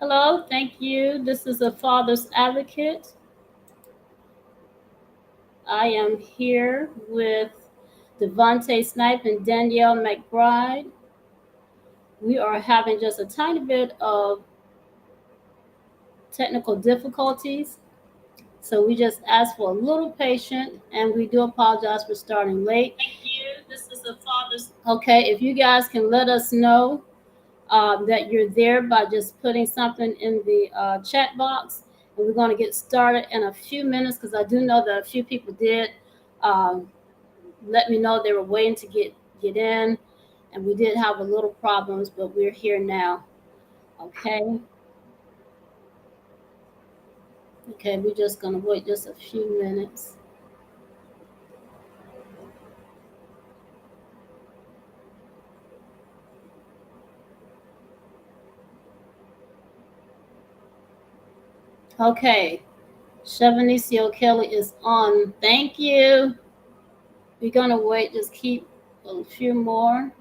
Hello, thank you. This is a father's advocate. I am here with DeVante Snipe and Danyel McBride. We are having just a tiny bit of technical difficulties, so we just ask for a little patience, and we do apologize for starting late. Thank you. This is a father's. Okay, if you guys can let us know that you're there by just putting something in the chat box. And we're going to get started in a few minutes because I do know that a few people did um, let me know they were waiting to get in. And we did have a little problems, but we're here now. Okay. Okay, we're just going to wait just a few minutes. Okay. Shavanicio Kelly is on. Thank you. We're going to wait. Just keep a few more.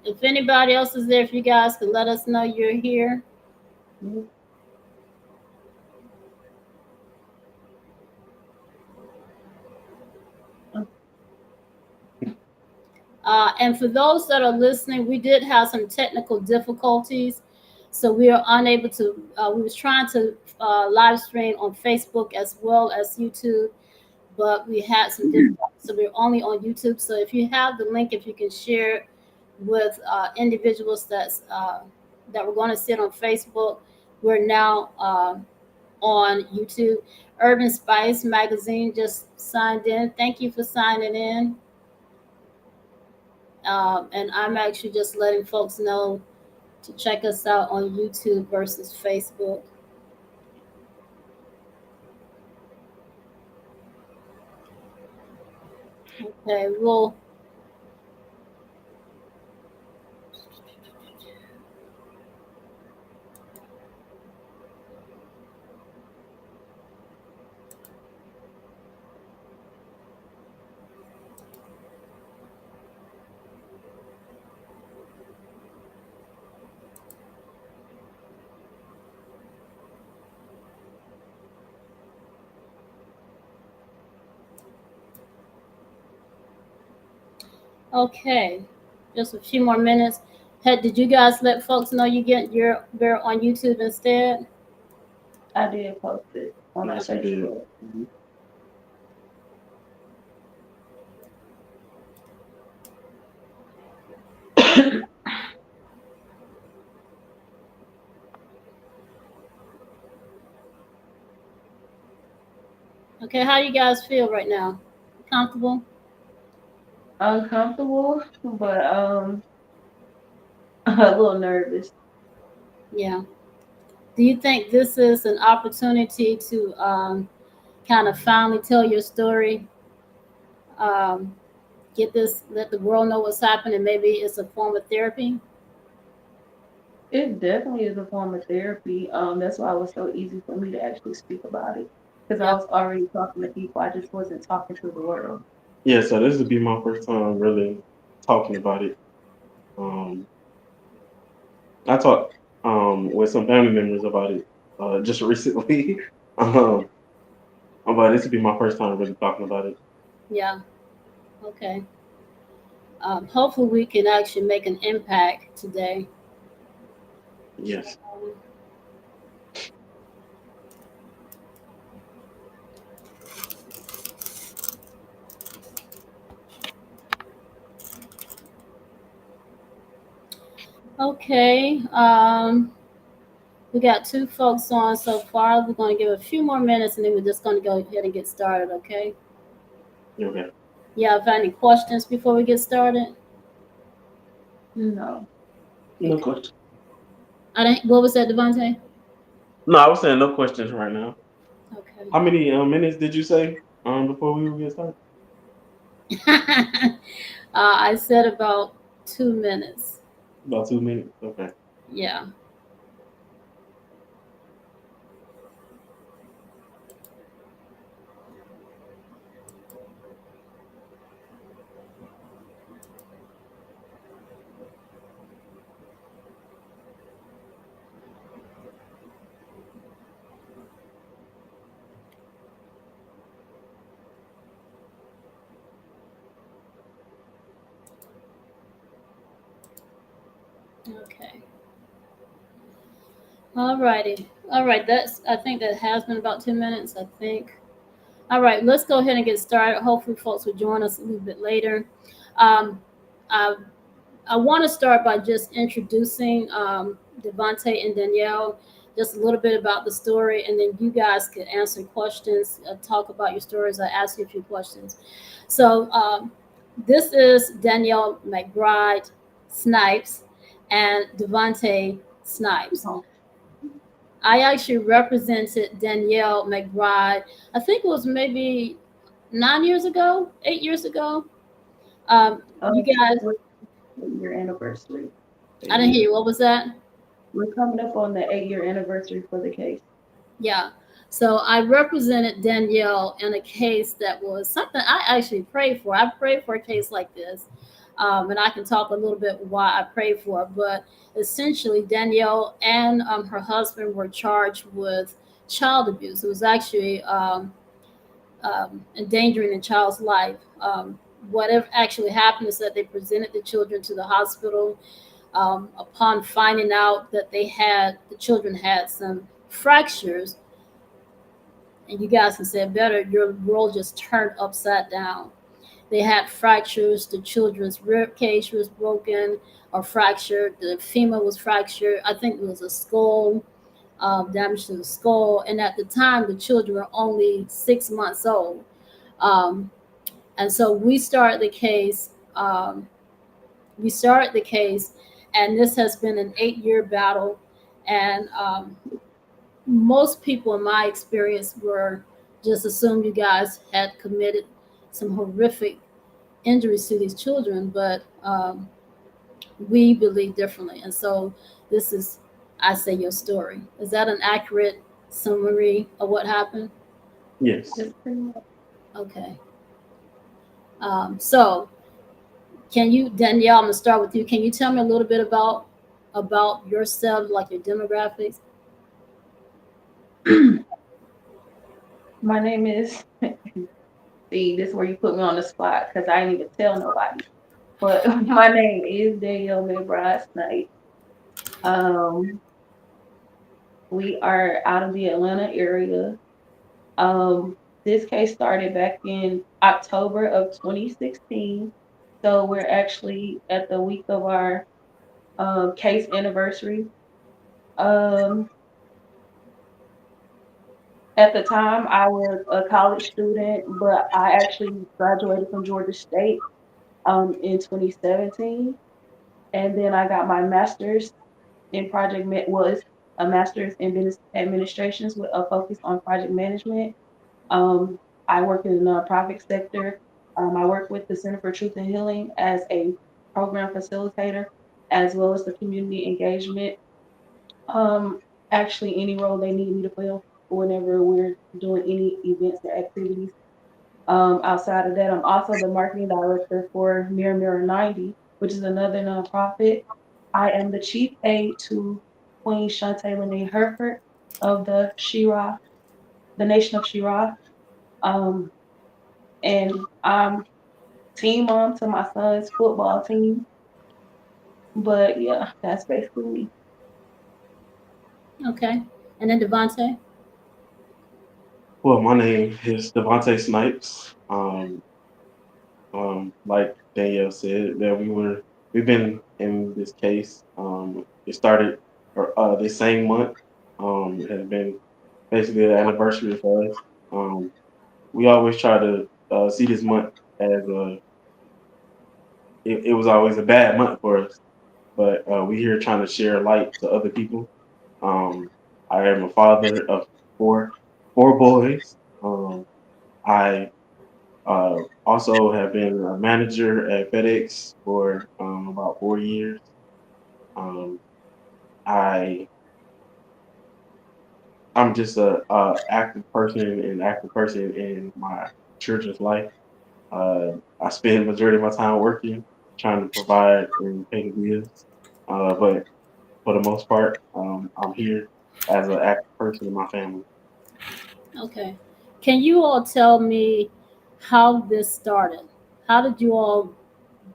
If anybody else is there, if you guys could let us know you're here. And for those that are listening, we did have some technical difficulties, so we are unable to. We was trying to live stream on Facebook as well as YouTube, but we had some difficulties, so we're only on YouTube. So if you have the link, if you can share it with individuals that we're going to sit on Facebook, we're now on YouTube. Urban Spice Magazine just signed in. Thank you for signing in. And I'm actually just letting folks know to check us out on YouTube versus Facebook. Okay, well, okay, just a few more minutes. Hey, did you guys let folks know you're on YouTube instead? I did post it on our did. Okay, how you guys feel right now? Comfortable? Uncomfortable, but a little nervous. Yeah. Do you think this is an opportunity to kind of finally tell your story? Um, let the world know what's happening. Maybe it's a form of therapy. It definitely is a form of therapy. That's why it was so easy for me to actually speak about it because I Yeah. was already talking to people. I just wasn't talking to the world. Yeah, so this would be my first time really talking about it. Um, I talked with some family members about it just recently. um, but this would be my first time really talking about it. Yeah. Okay. Hopefully, we can actually make an impact today. Yes. Okay. We got two folks on so far. We're going to give a few more minutes, and then we're just going to go ahead and get started. Okay. Okay. Yeah. Have any questions before we get started? No. No question. I didn't. What was that, Devontae? No, I was saying no questions right now. Okay. How many minutes did you say before we would get started? I said about 2 minutes. About 2 minutes. Okay. Yeah. Okay. All righty. All right. I think that has been about 2 minutes. I think. All right. Let's go ahead and get started. Hopefully, folks will join us a little bit later. Um, I, I want to start by just introducing DeVante and Danyel, just a little bit about the story, and then you guys can answer questions, talk about your stories. I ask you a few questions. So, this is Danyel McBride Snipes and DeVante Snipes. Oh, I actually represented Danielle McBride. I think it was maybe 9 years ago, 8 years ago. You guys, with your anniversary. I didn't hear you. What was that? We're coming up on the 8-year anniversary for the case. Yeah. So I represented Danielle in a case that was something I actually prayed for. I prayed for a case like this. And I can talk a little bit why I prayed for it. But essentially, Danielle and her husband were charged with child abuse. It was actually endangering a child's life. Whatever actually happened is that they presented the children to the hospital. Upon finding out that the children had some fractures, and you guys can say it better, your world just turned upside down. They had fractures. The children's rib cage was broken or fractured. The femur was fractured. I think it was a skull, damage to the skull. And at the time, the children were only 6 months old. Um, and so we started the case, and this has been an 8-year battle. And most people, in my experience, were just assumed you guys had committed some horrific injuries to these children, but we believe differently. And so this is, I say, your story. Is that an accurate summary of what happened? Yes. That's pretty much. Okay. So can you, Danielle, I'm gonna start with you. Can you tell me a little bit about yourself, like your demographics? My name is, see, this is where you put me on the spot because I didn't even tell nobody. But my name is Daniel McBride Snipes. Um, we are out of the Atlanta area. Um, this case started back in October of 2016. So we're actually at the week of our case anniversary. Um, at the time, I was a college student, but I actually graduated from Georgia State in 2017. And then I got my master's in was a master's in business administrations with a focus on project management. Um, I work in the nonprofit sector. I work with the Center for Truth and Healing as a program facilitator, as well as the community engagement. Um, Actually, any role they need me to fill whenever we're doing any events or activities. Outside of that, I'm also the marketing director for Mirror 90, which is another nonprofit. I am the chief aide to Queen Shantae Lene Herford of the Nation of Shira. Um, and I'm team mom to my son's football team. But yeah, that's basically me. Okay. And then Devontae? Well, my name is DeVante Snipes. Like Danielle said, that we've been in this case. It started this same month. Has been basically the anniversary for us. We always try to see this month as it was always a bad month for us, but we here trying to share light to other people. Um, I am a father of four boys. I also have been a manager at FedEx for about 4 years. Um, I I'm just a active person in my children's life. I spend the majority of my time working, trying to provide and pay the bills. But for the most part, I'm here as an active person in my family. Okay. Can you all tell me how this started? How did you all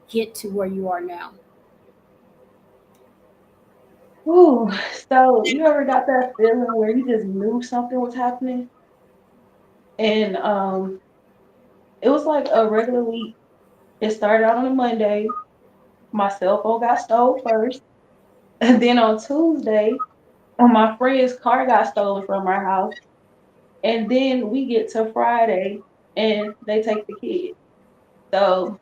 get to where you are now? Ooh, so you ever got that feeling where you just knew something was happening? And it was like a regular week. It started out on a Monday. My cell phone got stole first. And then on Tuesday, my friend's car got stolen from our house. And then we get to Friday and they take the kid. So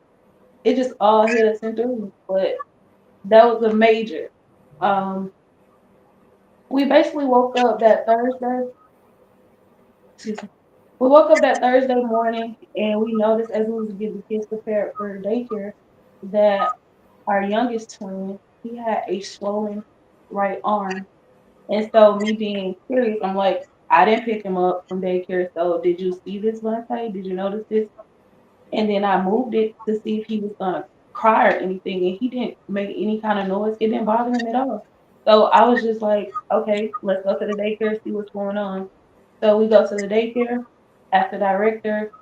it just all hit us in through. But that was a major. Um, we basically woke up that Thursday. Excuse me. We woke up that Thursday morning and we noticed as we was getting the kids prepared for daycare that our youngest twin, he had a swollen right arm. And so me being curious, I'm like, I didn't pick him up from daycare. So did you see this, Vontae? Did you notice this? And then I moved it to see if he was gonna cry or anything, and he didn't make any kind of noise. It didn't bother him at all. So I was just like, okay, let's go to the daycare, see what's going on. So we go to the daycare, ask the director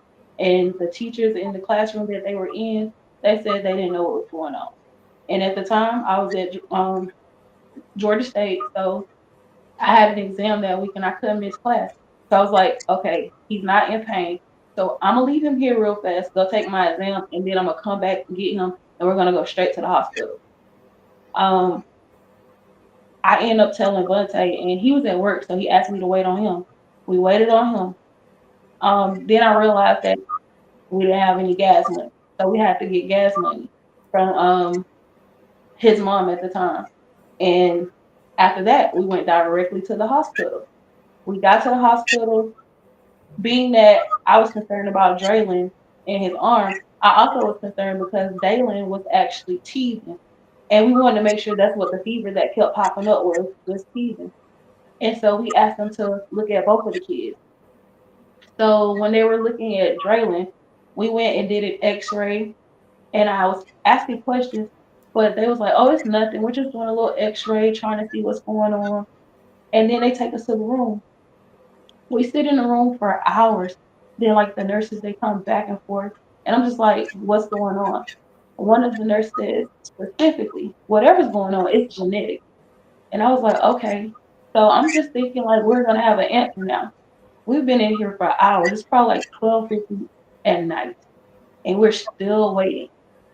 and the teachers in the classroom that they were in. They said they didn't know what was going on. And at the time, I was at Georgia State, so I had an exam that week and I couldn't miss class. So I was like, okay, he's not in pain. So I'm gonna leave him here real fast, go take my exam, and then I'm gonna come back and get him, and we're gonna go straight to the hospital. Um, I end up telling Vontae, and he was at work, so he asked me to wait on him. We waited on him. Then I realized that we didn't have any gas money, so we had to get gas money from his mom at the time. And after that, we went directly to the hospital. We got to the hospital. Being that I was concerned about Draylon and his arm, I also was concerned because Daylon was actually teething. And we wanted to make sure that's what the fever that kept popping up was teething. And so we asked them to look at both of the kids. So when they were looking at Draylon, we went and did an x-ray and I was asking questions, but they was like, oh, it's nothing. We're just doing a little x-ray, trying to see what's going on. And then they take us to the room. We sit in the room for hours. Then like the nurses, they come back and forth. And I'm just like, what's going on? One of the nurses says specifically, whatever's going on, it's genetic. And I was like, okay. So I'm just thinking like we're gonna have an answer now. We've been in here for hours. It's probably like 12:50 at night. And we're still waiting.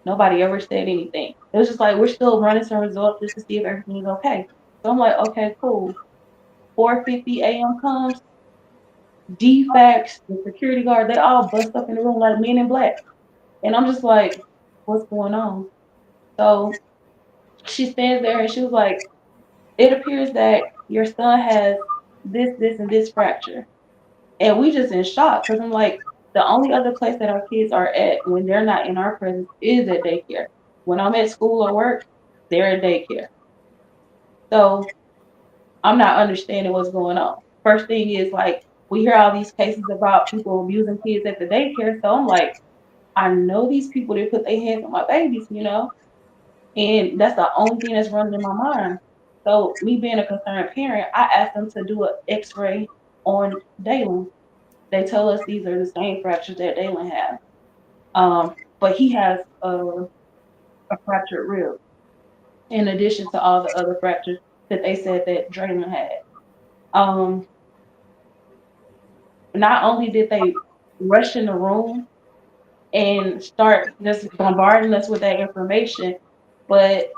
Nobody ever said anything. It was just like we're still running some results just to see if everything's okay. So I'm like, okay, cool. 4:50 a.m. comes, DFACS, the security guard, they all bust up in the room like men in black. And I'm just like, what's going on? So she stands there and she was like, it appears that your son has this, and this fracture. And we just in shock because I'm like, the only other place that our kids are at when they're not in our presence is at daycare. When I'm at school or work, they're at daycare. So I'm not understanding what's going on. First thing is like, we hear all these cases about people abusing kids at the daycare. So I'm like, I know these people that put their hands on my babies. And that's the only thing that's running in my mind. So me being a concerned parent, I asked them to do an X-ray on Dalen. They tell us these are the same fractures that Dalen has. But he has a fractured rib in addition to all the other fractures that they said that Drayman had. Um, Not only did they rush in the room and start just bombarding us with that information, but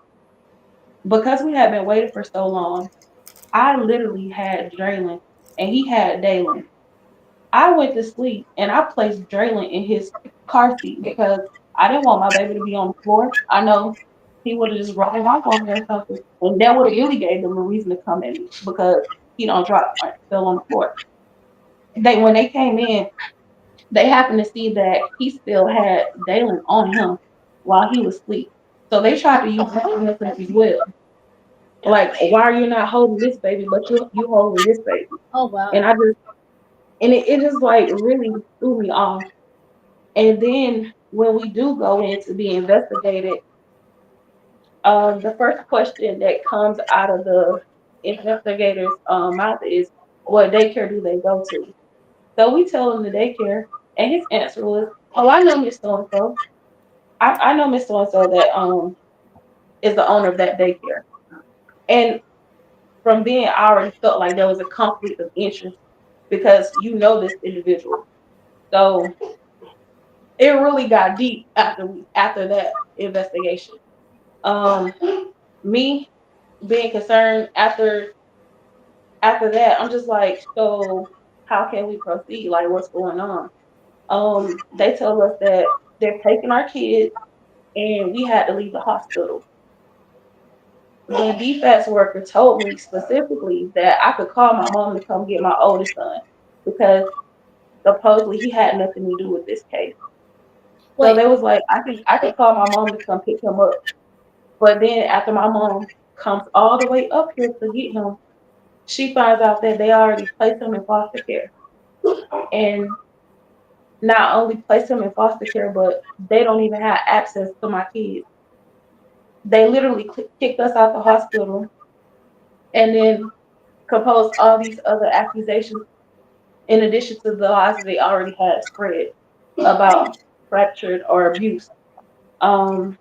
because we had been waiting for so long, I literally had Draylon and he had Dalen. I went to sleep and I placed Draylon in his car seat because I didn't want my baby to be on the floor. I know he would have just rolled off on me or something. And that would have really gave them a reason to come at me because he don't drop fell on the floor. When they came in, they happened to see that he still had Dalen on him while he was asleep. So they tried to use him as well. Like, why are you not holding this baby, but you holding this baby? Oh wow. And it just like really threw me off. And then when we do go in to be investigated, the first question that comes out of the investigator's mouth is, what daycare do they go to? So we tell him the daycare, and his answer was, oh, I know Miss So and so. I know Miss So and so that is the owner of that daycare. And from then I already felt like there was a conflict of interest because you know this individual. So it really got deep after that investigation. Um, me being concerned after that, I'm just like, so how can we proceed? Like, what's going on? They told us that they're taking our kids and we had to leave the hospital. The defense worker told me specifically that I could call my mom to come get my oldest son because supposedly he had nothing to do with this case. So Wait, they was like, I could call my mom to come pick him up. But then after my mom comes all the way up here to get him, she finds out that they already placed him in foster care. And not only placed him in foster care, but they don't even have access to my kids. They literally kicked us out the hospital and then composed all these other accusations in addition to the lies that they already had spread about fractured or abuse. Um,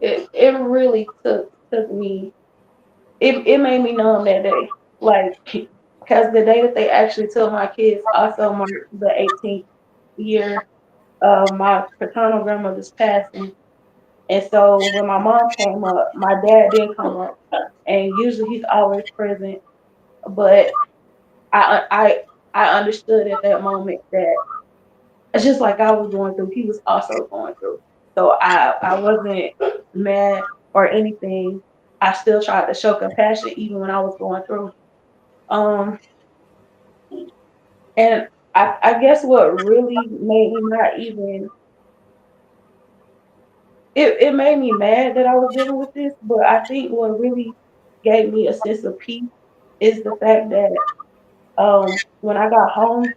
it really took me. It made me numb that day, like because the day that they actually took my kids also marked the 18th year of my paternal grandmother's passing. And so when my mom came up, my dad did come up, and usually he's always present. But I I I understood at that moment that it's just like I was going through, he was also going through. So I wasn't mad or anything. I still tried to show compassion even when I was going through. Um, and I guess what really made me not even it made me mad that I was dealing with this, but I think what really gave me a sense of peace is the fact that when I got home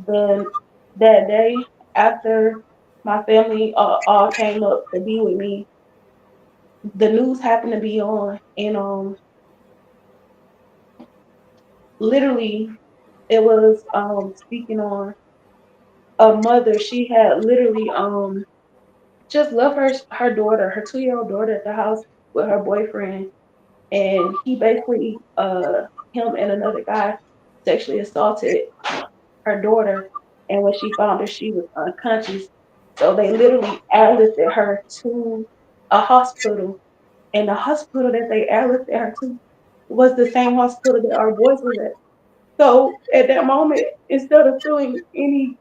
the that day after my family all came up to be with me, the news happened to be on, and literally it was speaking on a mother. She had literally just left her daughter, her 2-year-old daughter at the house with her boyfriend, and he basically him and another guy sexually assaulted her daughter, and when she found her she was unconscious. So they literally airlifted her to a hospital, and the hospital that they airlifted her to was the same hospital that our boys was at. So at that moment, instead of feeling any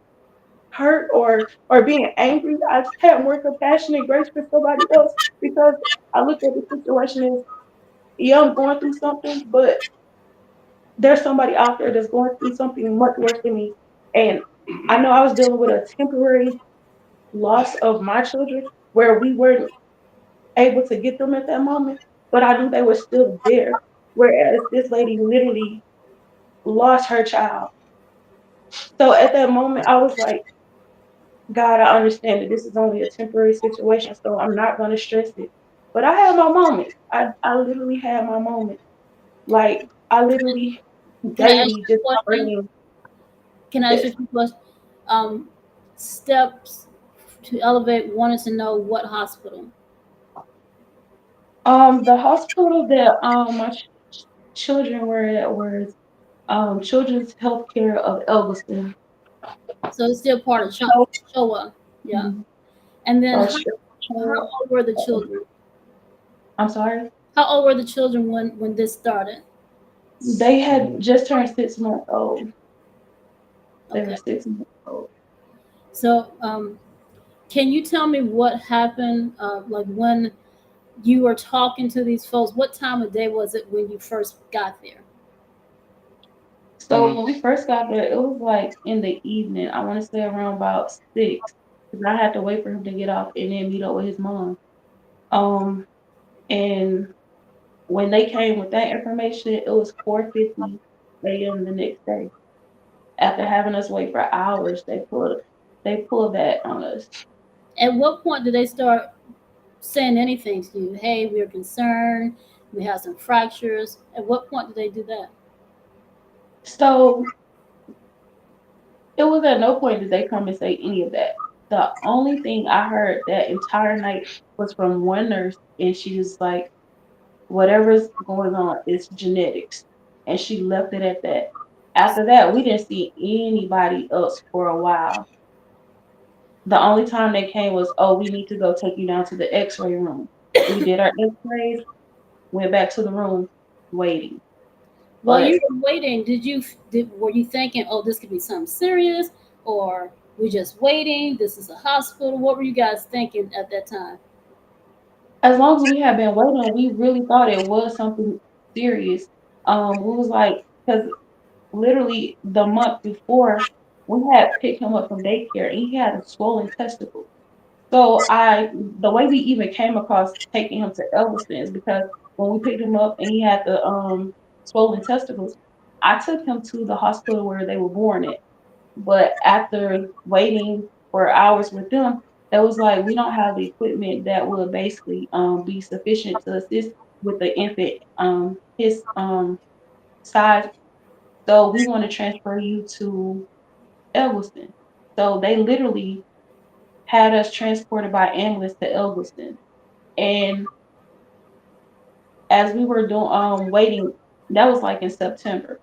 hurt or being angry, I just had more compassion and grace for somebody else because I looked at the situation as, yeah, I'm going through something, but there's somebody out there that's going through something much worse than me. And I know I was dealing with a temporary loss of my children where we weren't able to get them at that moment, but I knew they were still there. Whereas this lady literally lost her child. So at that moment, I was like, God, I understand that this is only a temporary situation, so I'm not going to stress it. But I had my moments. I literally had my moments. Like, I literally can I ask daily you just a question? praying. Can I ask you Yes. a question? Um, Steps to elevate, wanted to know what hospital. The hospital that my children were at was Children's Healthcare of Elviston. So it's still part of So, Showa. Yeah. mhm, And then uh, how old were the children? I'm sorry. How old were the children when this started? They had just turned 6 months old. They Okay. were 6 months old. So can you tell me what happened? Like when you were talking to these folks, what time of day was it when you first got there? So when we first got there, it was like in the evening. I want to say around about 6, because I had to wait for him to get off and then meet up with his mom. Um, and when they came with that information, it was 4:50 a.m. the next day. After having us wait for hours, they pulled that on us. At what point did they start saying anything to you? Hey, we're concerned. We have some fractures. At what point did they do that? So it was at no point did they come and say any of that. The only thing I heard that entire night was from one nurse, and she was like, whatever's going on is genetics. And she left it at that. After that, we didn't see anybody else for a while. The only time they came was, oh, we need to go take you down to the x-ray room. We did our x-rays, went back to the room, waiting. While But you were waiting, were you thinking, oh, this could be something serious, or we're just waiting? This is a hospital. What were you guys thinking at that time? as long as we had been waiting, we really thought it was something serious. We was like, because literally the month before, we had picked him up from daycare and he had a swollen testicle. So the way we even came across taking him to Elviston is because when we picked him up and he had the swollen testicles, I took him to the hospital where they were born at. But after waiting for hours with them, it was like we don't have the equipment that would basically be sufficient to assist with the infant his size. So we want to transfer you to Elviston. So they literally had us transported by ambulance to Elviston. And as we were doing waiting, that was like in September.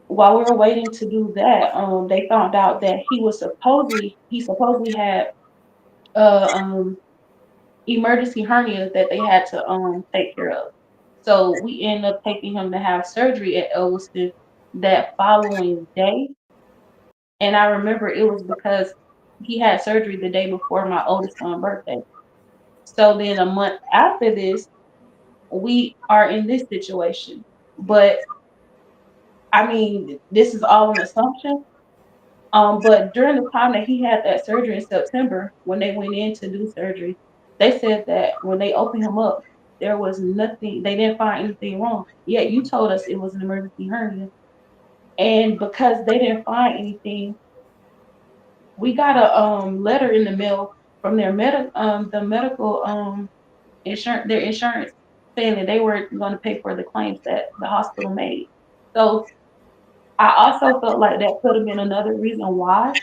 While we were waiting to do that, they found out that he supposedly had um emergency hernia that they had to take care of. So we ended up taking him to have surgery at Elliston that following day. And I remember it was because he had surgery the day before my oldest son's birthday. So then a month after this, we are in this situation. But I mean, this is all an assumption. But during the time that he had that surgery in September, when they went in to do surgery, they said that when they opened him up, there was nothing, they didn't find anything wrong. Yet you told us it was an emergency hernia. And because they didn't find anything, we got a letter in the mail from the medical insurance their insurance saying that they were going to pay for the claims that the hospital made. So I also felt like that could have been another reason why,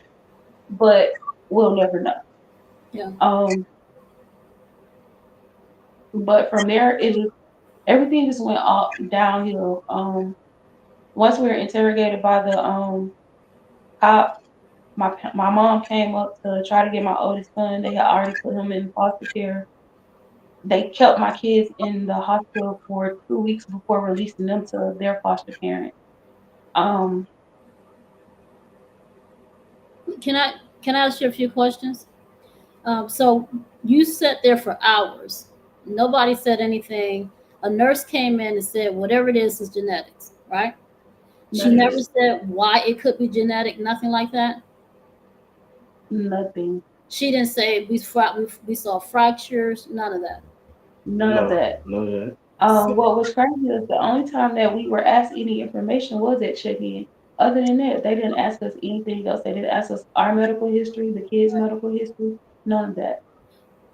but we'll never know. Yeah. Um, but from there, everything just went all downhill. Once we were interrogated by the cop, my mom came up to try to get my oldest son. They had already put him in foster care. They kept my kids in the hospital for 2 weeks before releasing them to their foster parent. Um, Can I can I ask you a few questions? So you sat there for hours. Nobody said anything. A nurse came in and said, whatever it is genetics, right? She never Yes. nothing, said why it could be genetic, nothing like that. nothing, She didn't say we saw fractures, none of that. none of No, that. none of that. So, What was crazy is the only time that we were asked any information was at check-in. Other than that, they didn't ask us anything else. They didn't ask us our medical history, the kids' medical history, none of that.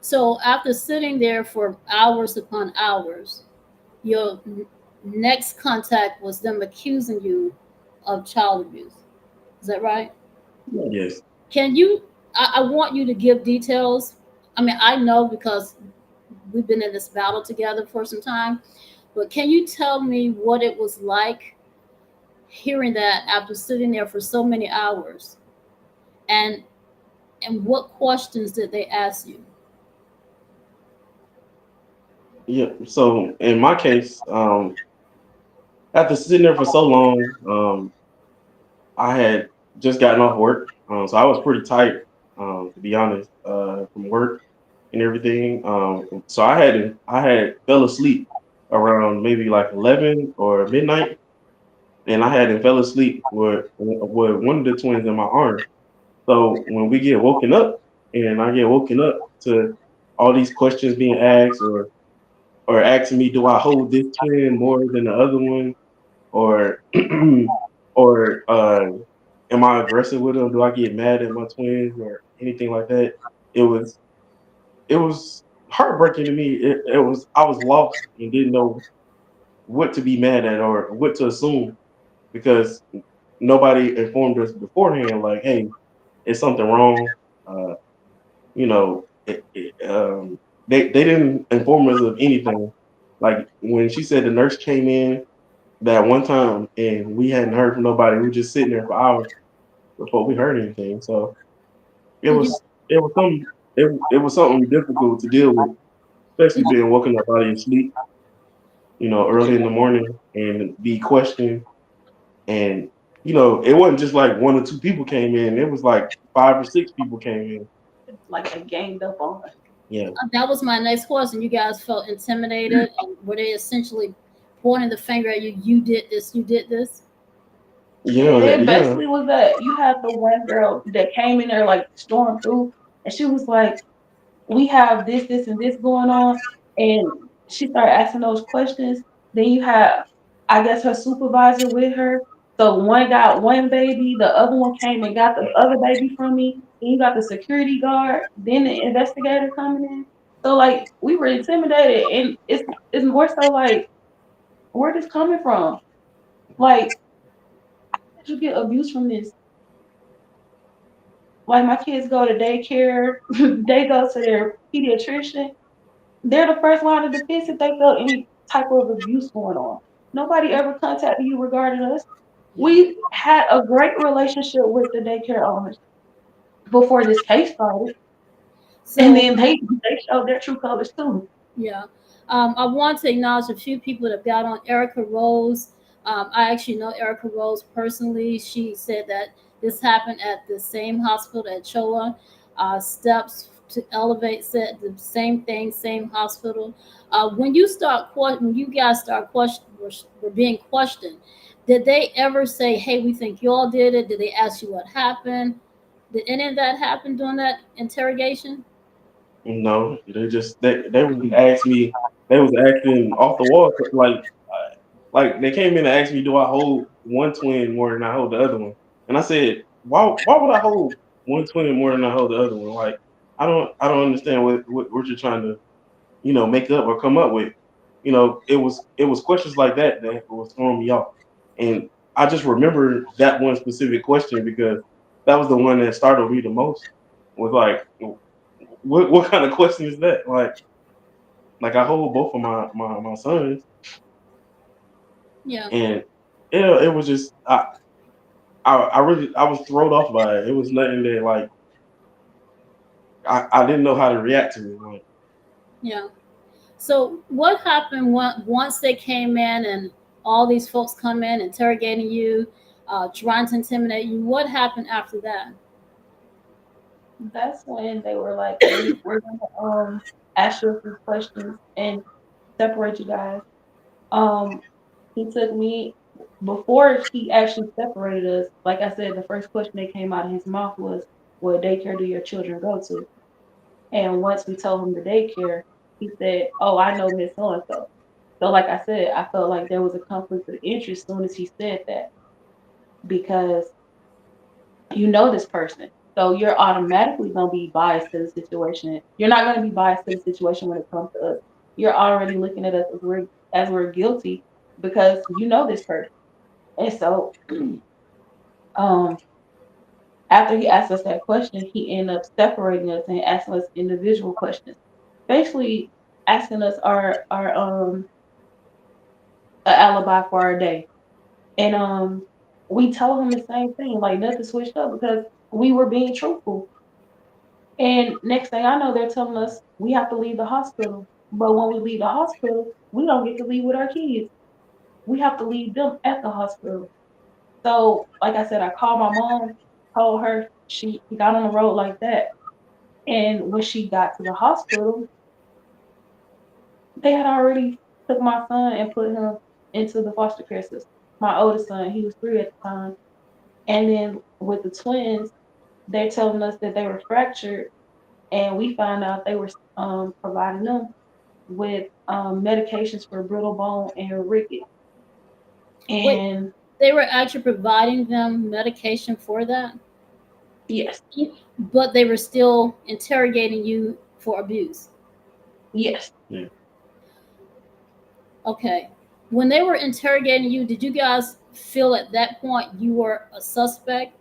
so after sitting there for hours upon hours, your next contact was them accusing you of child abuse. Is that right? Yes. Yes. Can you? I want you to give details. I mean, I know because we've been in this battle together for some time, but can you tell me what it was like hearing that after sitting there for so many hours, and what questions did they ask you? Yeah. So in my case, after sitting there for so long, I had just gotten off work, so I was pretty tired, to be honest, from work and everything. So I had fell asleep around maybe like 11 or midnight, and I hadn't fell asleep with one of the twins in my arm. So when we get woken up, and I get woken up to all these questions being asked, or asking me, do I hold this twin more than the other one, or or am I aggressive with them? Do I get mad at my twins or anything like that? It was it was heartbreaking to me. It was I was lost and didn't know what to be mad at or what to assume because nobody informed us beforehand. Like, hey, is something wrong? Uh, you know, they didn't inform us of anything. Like when she said the nurse came in that one time and we hadn't heard from nobody, we were just sitting there for hours before we heard anything. So it Did you was it was some it was something difficult to deal with, especially did being woken up out of your sleep, early in the morning and be questioned. And it wasn't just like one or two people came in; it was like 5 or 6 people came in. Like they ganged up on her. Yeah, that was my next question. You guys felt intimidated, and were they essentially pointing the finger at you? You did this. You did this. It yeah. basically was that you had the one girl that came in there like stormed through, and she was like, "We have this, and this going on," and she started asking those questions. Then you have, I guess, her supervisor with her. So one got one baby, the other one came and got the other baby from me. Then you got the security guard, then the investigator coming in. So like we were intimidated, and it's more so like where this coming from? Like, did you get abuse from this? Like my kids go to daycare, they go to their pediatrician. They're the first line of defense if they feel any type of abuse going on. Nobody ever contacted you regarding us. Yeah. We had a great relationship with the daycare owners before this case started, and So then they showed their true colors too. yeah, I want to acknowledge a few people that got on. Erica Rose. I actually know Erica Rose personally. She said that this happened at the same hospital at Choa. Steps to Elevate said the same thing, same hospital. When you guys start were being questioned, did they ever say, "Hey, we think you all did it"? Did they ask you what happened? Did any of that happen during that interrogation? No, they was asked me. They was acting off the wall, like they came in and asked me, do I hold one twin more than I hold the other one? And I said, why would I hold one twin more than I hold the other one? Like I don't understand what you're trying to make up or come up with. It was questions like that was throwing me off, and I just remember that one specific question because that was the one that startled me the most. Was like, what kind of question is that? Like I hold both of my sons, Yeah. and it was just I really I was thrown off by it. It was nothing that like I didn't know how to react to it. Like Yeah. So what happened once they came in and all these folks come in interrogating you, trying to intimidate you? What happened after that? That's when they were like, we're gonna ask you a few questions and separate you guys. Um, he took me before he actually separated us. Like I said, the first question that came out of his mouth was, "What daycare do your children go to?" And once we told him the daycare, he said, "Oh, I know Miss So and so." So, like I said, I felt like there was a conflict of interest as soon as he said that because you know this person. So you're automatically gonna be biased to the situation. You're not gonna be biased to the situation when it comes to us. You're already looking at us as we're guilty because you know this person. And so um after he asked us that question, he ended up separating us and asking us individual questions. Basically asking us our a alibi for our day. And we told him the same thing, like nothing switched up because we were being truthful. And next thing I know, they're telling us we have to leave the hospital. But when we leave the hospital, we don't get to leave with our kids. We have to leave them at the hospital. So, like I said, I called my mom, told her she got on the road like that. And when she got to the hospital, they had already took my son and put him into the foster care system. My oldest son, he was 3 at the time. And then with the twins, they're telling us that they were fractured, and we found out they were providing them with medications for brittle bone and rickets. Wait, And they were actually providing them medication for that, yes, but they were still interrogating you for abuse. yes, yeah. Okay. When they were interrogating you, did you guys feel at that point you were a suspect,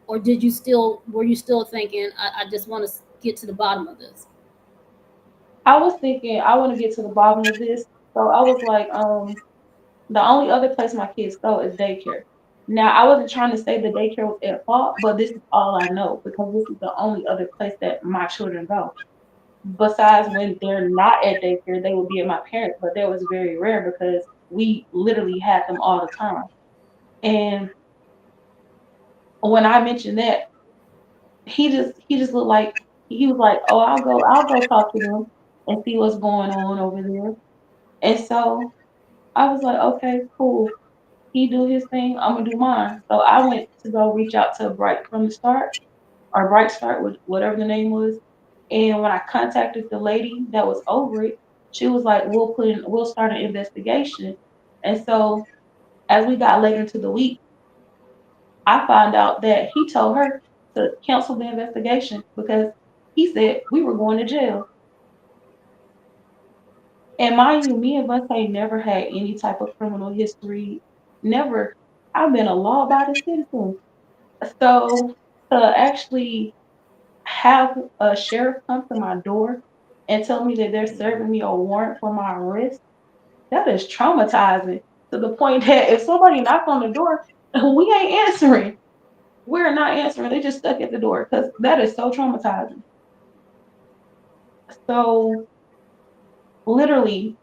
or did you still were you still thinking, I just want to get to the bottom of this? I was thinking I want to get to the bottom of this, So I was like, the only other place my kids go is daycare. Now, I wasn't trying to say the daycare was at fault, but this is all I know because this is the only other place that my children go. Besides when they're not at daycare, they would be at my parents, but that was very rare because we literally had them all the time. And when I mentioned that, he just looked like he was like, "Oh, I'll go talk to them and see what's going on over there." And so I was like, "Okay, cool." He do his thing, I'm gonna do mine. So I went to go reach out to Bright from the start, or Bright Start, whatever the name was. And when I contacted the lady that was over it, she was like, we'll start an investigation. And so as we got later into the week, I found out that he told her to cancel the investigation because he said we were going to jail. And mind you, me and Vontae never had any type of criminal history. Never. I've been a law-abiding citizen. So to actually have a sheriff come to my door and tell me that they're serving me a warrant for my arrest, that is traumatizing to the point that if somebody knocked on the door, we ain't answering. We're not answering. They just stuck at the door because that is so traumatizing. So literally,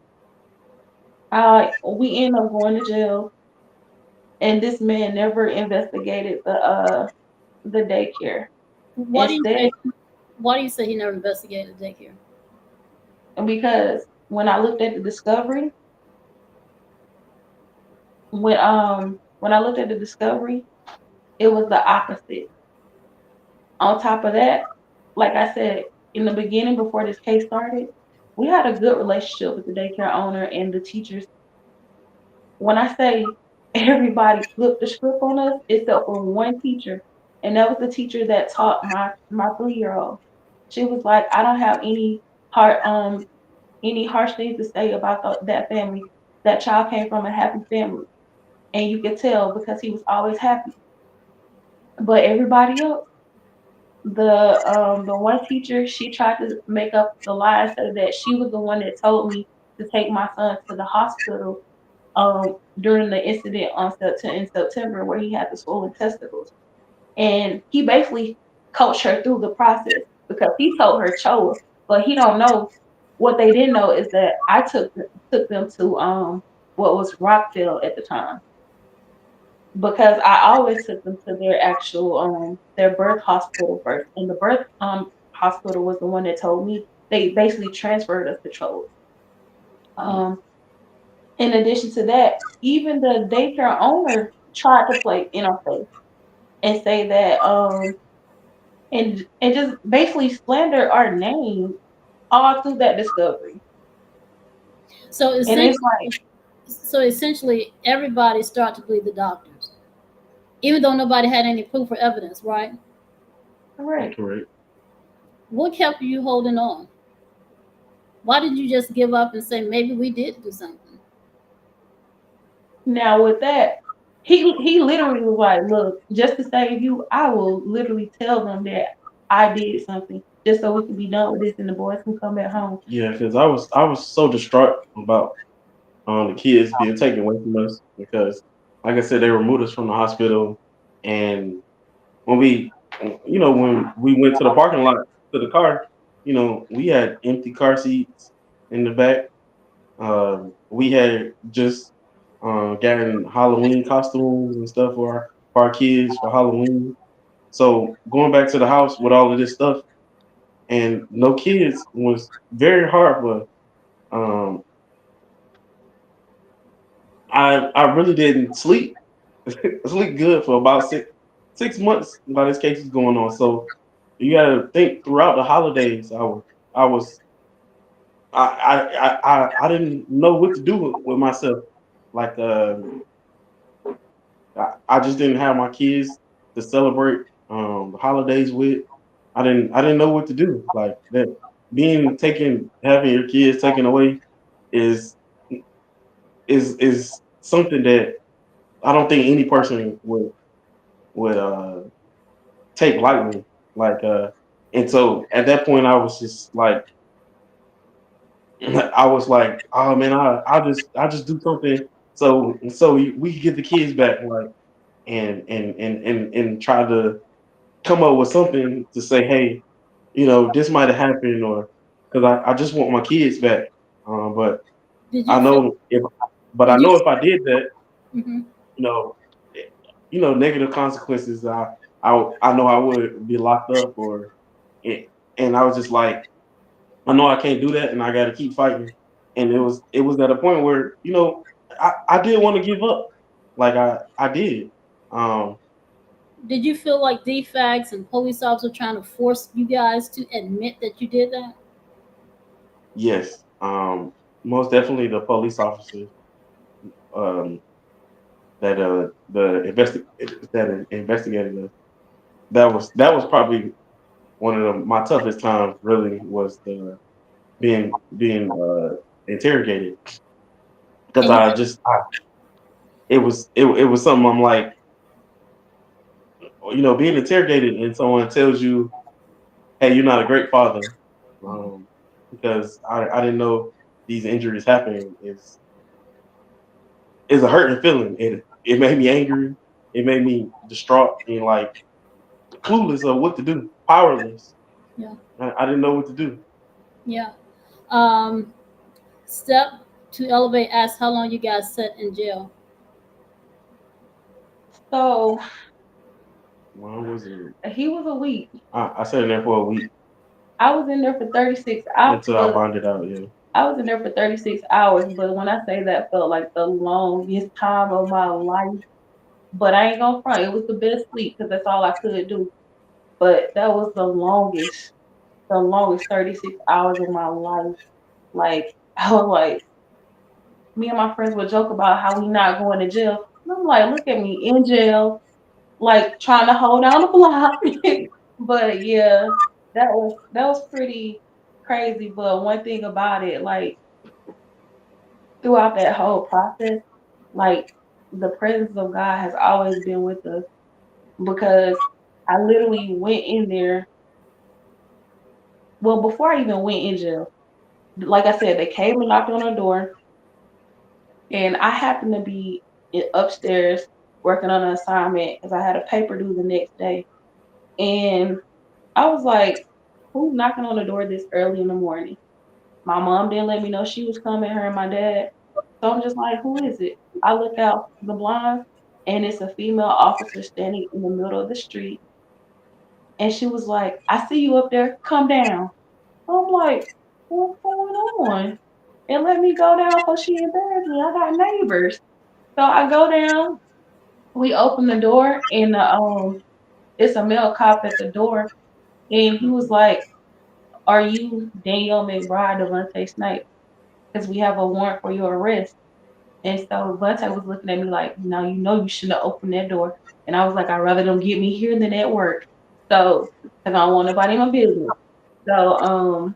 we end up going to jail, and this man never investigated the daycare. Why do you Instead, say? Why do you say he never investigated daycare? because when I looked at the discovery, when I looked at the discovery, it was the opposite. On top of that, like I said in the beginning before this case started, we had a good relationship with the daycare owner and the teachers. When I say everybody flipped the script on us, except for one teacher, and that was the teacher that taught my 3-year-old. She was like, I don't have any harsh things to say about that family. That child came from a happy family, and you could tell because he was always happy. But everybody else, the one teacher, she tried to make up the lie and said that she was the one that told me to take my son to the hospital during the incident in September where he had the swollen testicles. And he basically coached her through the process because he told her chose, but he don't know what they didn't know is that I took them to what was Rockville at the time because I always took them to their actual their birth hospital first, and the birth hospital was the one that told me they basically transferred us to Troll. Um, in addition to that, even the daycare owner tried to play in our face and say that and just basically slander our name all through that discovery. So And it's like, essentially, everybody started to believe the doctors, even though nobody had any proof or evidence, right? correct. Correct. What kept you holding on? Why did you just give up and say maybe we did do something? Now with that, he literally was like, look, just to save you, I will literally tell them that I did something just so we can be done with this and the boys can come back home. Yeah, because I was so distraught about the kids being taken away from us because, like I said, they removed us from the hospital, and when we went to the parking lot to the car, we had empty car seats in the back. We had just gotten Halloween costumes and stuff for our kids for Halloween. So going back to the house with all of this stuff and no kids was very hard. But um, I really didn't sleep good for about 6 months while this case was going on. So you got to think throughout the holidays. I was I didn't know what to do with myself. Like I just didn't have my kids to celebrate the holidays with. I didn't know what to do. Like that having your kids taken away is is something that I don't think any person would take lightly. Like and so at that point I was just like I was like, oh man, I just do something so we can get the kids back, like, and try to come up with something to say, hey, this might have happened, or because I just want my kids back. But Did I you feel? know if, but I Did you? know if I did that, Hmm. you know, eh, negative consequences. I know I would be locked up, or it, and I was just like, I know I can't do that, and I got to keep fighting. And it was at a point where I did want to give up, like I did. Um, Did you feel like DFAGs and police officers were trying to force you guys to admit that you did that? yes, most definitely the police officers um, that investigated us. That was probably one of my toughest times. Really, was the being interrogated, because And you, it was something. I'm like, being interrogated and someone tells you, hey, you're not a great father, um, because I didn't know these injuries happening, is a hurting feeling. It made me angry. It made me distraught and like clueless of what to do, powerless. yeah, I didn't know what to do. yeah. Um, Step to elevate asked how long you guys sat in jail. So When was it? he was a week. I sat in there for a week I was in there for 36 hours. until I bonded out. Yeah. I was in there for 36 hours, but when I say that felt like the longest time of my life, but I ain't gonna front. It was the best sleep because that's all I could do. But that was the longest 36 hours of my life. Like, I was like, me and my friends would joke about how we not going to jail. And I'm like, look at me in jail, like trying to hold down the block. But yeah, that was pretty crazy. But one thing about it, like throughout that whole process, like the presence of God has always been with us because I literally went in there. Well, before I even went in jail, like I said, they came and knocked on our door, and I happened to be upstairs working on an assignment because I had a paper due the next day. And I was like, who's knocking on the door this early in the morning? My mom didn't let me know she was coming, her and my dad. So I'm just like, who is it? I look out the blinds, and it's a female officer standing in the middle of the street. And she was like, I see you up there, come down. I'm like, what's going on? And let me go down so she embarrassed me. I got neighbors. So I go down, we open the door, and it's a male cop at the door. And he was like, are you Danyel McBride, DeVante Snipes? Because we have a warrant for your arrest. And so Devontae was looking at me like, now you know you shouldn't have opened that door. And I was like, I'd rather them get me here than at work. So, because I don't want nobody in my business. So,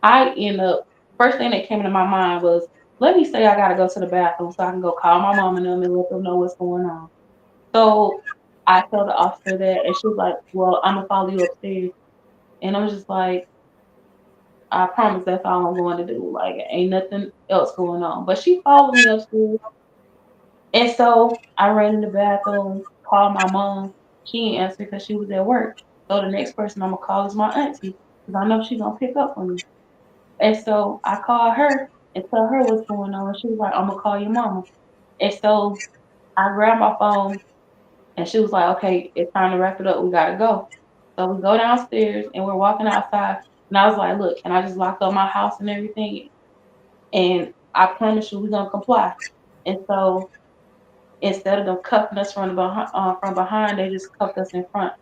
I end up, first thing that came into my mind was, let me say I got to go to the bathroom so I can go call my mom and them and let them know what's going on. So, I tell the officer that, and she was like, well, I'm going to follow you upstairs. And I'm just like, I promise that's all I'm going to do. Like, ain't nothing else going on. But she followed me upstairs. And so I ran in the bathroom, called my mom. She didn't answer because she was at work. So the next person I'm gonna call is my auntie because I know she's gonna pick up on me. And so I called her and tell her what's going on. She was like, I'm gonna call your mama. And so I grabbed my phone and she was like, okay, it's time to wrap it up. We gotta go. So we go downstairs and we're walking outside. And I was like, look, can I just lock up my house and everything? And I promise you, we're gonna comply. And so instead of them cuffing us from behind, they just cuffed us in front.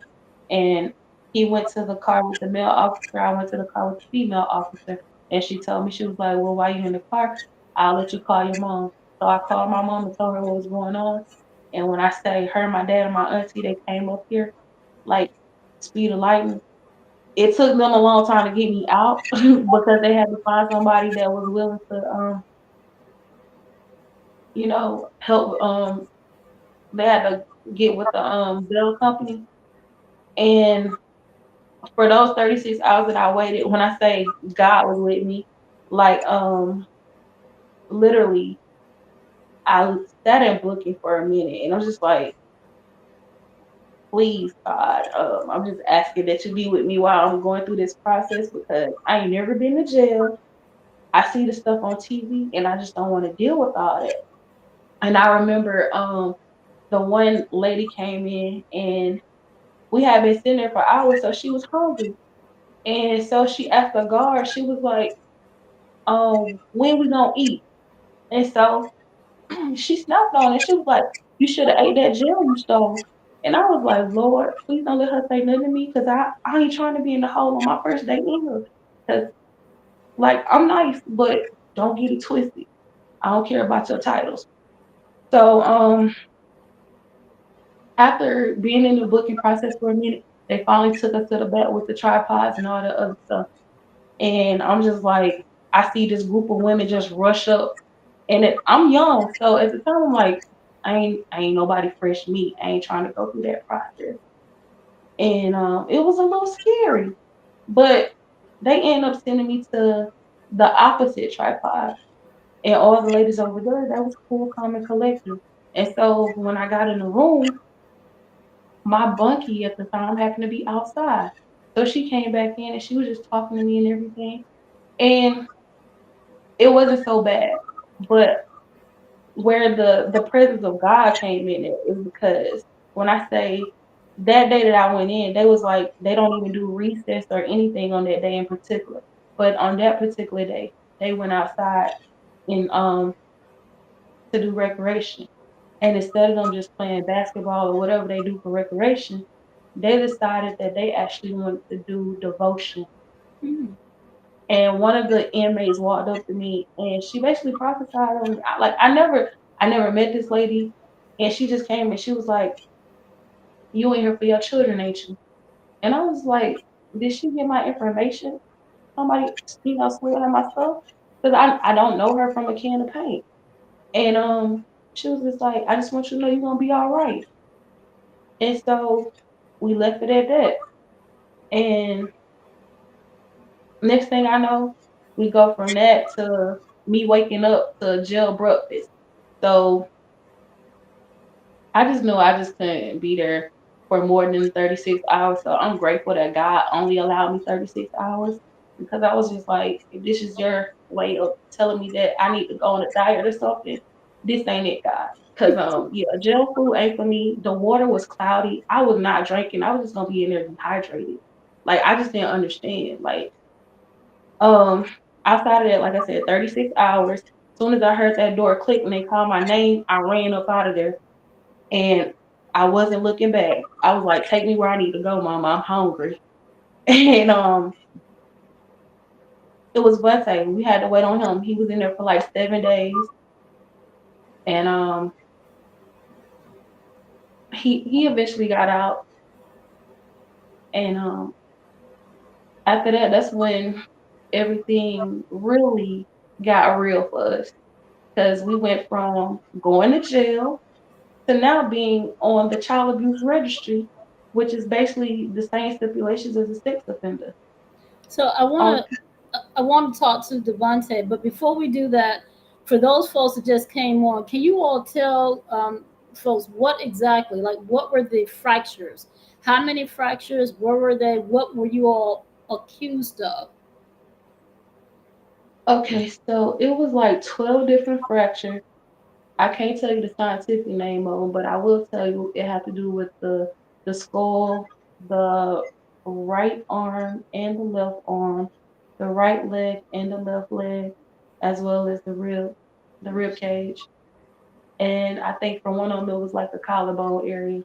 And he went to the car with the male officer. I went to the car with the female officer. And she told me, she was like, well, why you in the car? I'll let you call your mom. So I called my mom and told her what was going on. And when I say her, my dad, and my auntie, they came up here like speed of lightning. It took them a long time to get me out because they had to find somebody that was willing to, help. They had to get with the bail company. And for those 36 hours that I waited, when I say God was with me, like literally I sat in booking for a minute and I was just like, please God, I'm just asking that you be with me while I'm going through this process because I ain't never been to jail. I see the stuff on TV and I just don't want to deal with all that. And I remember the one lady came in and we had been sitting there for hours, so she was hungry. And so she asked the guard, she was like, when we gonna eat? And so she snapped on it. She was like, you should have ate that gel you stole. And I was like, Lord, please don't let her say nothing to me because I ain't trying to be in the hole on my first day either. Because, like, I'm nice, but don't get it twisted. I don't care about your titles. So, after being in the booking process for a minute, they finally took us to the back with the tripods and all the other stuff. And I'm just like, I see this group of women just rush up, and I'm young, so at the time I'm like, I ain't nobody fresh meat. I ain't trying to go through that process, and it was a little scary. But they end up sending me to the opposite tripod, and all the ladies over there, that was cool, calm, and collected. And so when I got in the room, my bunkie at the time happened to be outside. So she came back in and she was just talking to me and everything. And it wasn't so bad. But where the presence of God came in it is because when I say that day that I went in, they was like they don't even do recess or anything on that day in particular. But on that particular day, they went outside and to do recreation. And instead of them just playing basketball or whatever they do for recreation, they decided that they actually wanted to do devotion. Mm. And one of the inmates walked up to me and she basically prophesied on me. I never met this lady, and she just came and she was like, "You in here for your children, ain't you?" And I was like, "Did she get my information? Somebody, slid in my stuff?" Because I don't know her from a can of paint. And she was just like, "I just want you to know you're gonna be all right." And so we left it at that. And next thing I know, we go from that to me waking up to jail breakfast. So I just knew I just couldn't be there for more than 36 hours. So I'm grateful that God only allowed me 36 hours because I was just like, if this is your way of telling me that I need to go on a diet or something, this ain't it, God. Cause yeah, jail food ain't for me. The water was cloudy. I was not drinking. I was just gonna be in there dehydrated. Like I just didn't understand. Like um outside of that, like I said, 36 hours. As soon as I heard that door click and they called my name, I ran up out of there and I wasn't looking back. I was like, take me where I need to go, mama. I'm hungry. And it was Vante. We had to wait on him. He was in there for like 7 days. And he eventually got out. And after that, that's when everything really got real for us. Because we went from going to jail to now being on the child abuse registry, which is basically the same stipulations as a sex offender. So Um, I want to talk to DeVante, but before we do that, for those folks that just came on, can you all tell folks what exactly, like, what were the fractures? How many fractures? Where were they? What were you all accused of? Okay, so it was like 12 different fractures. I can't tell you the scientific name of them, but I will tell you it had to do with the skull, the right arm and the left arm, the right leg and the left leg, as well as the rib cage. And I think for one of them it was like the collarbone area,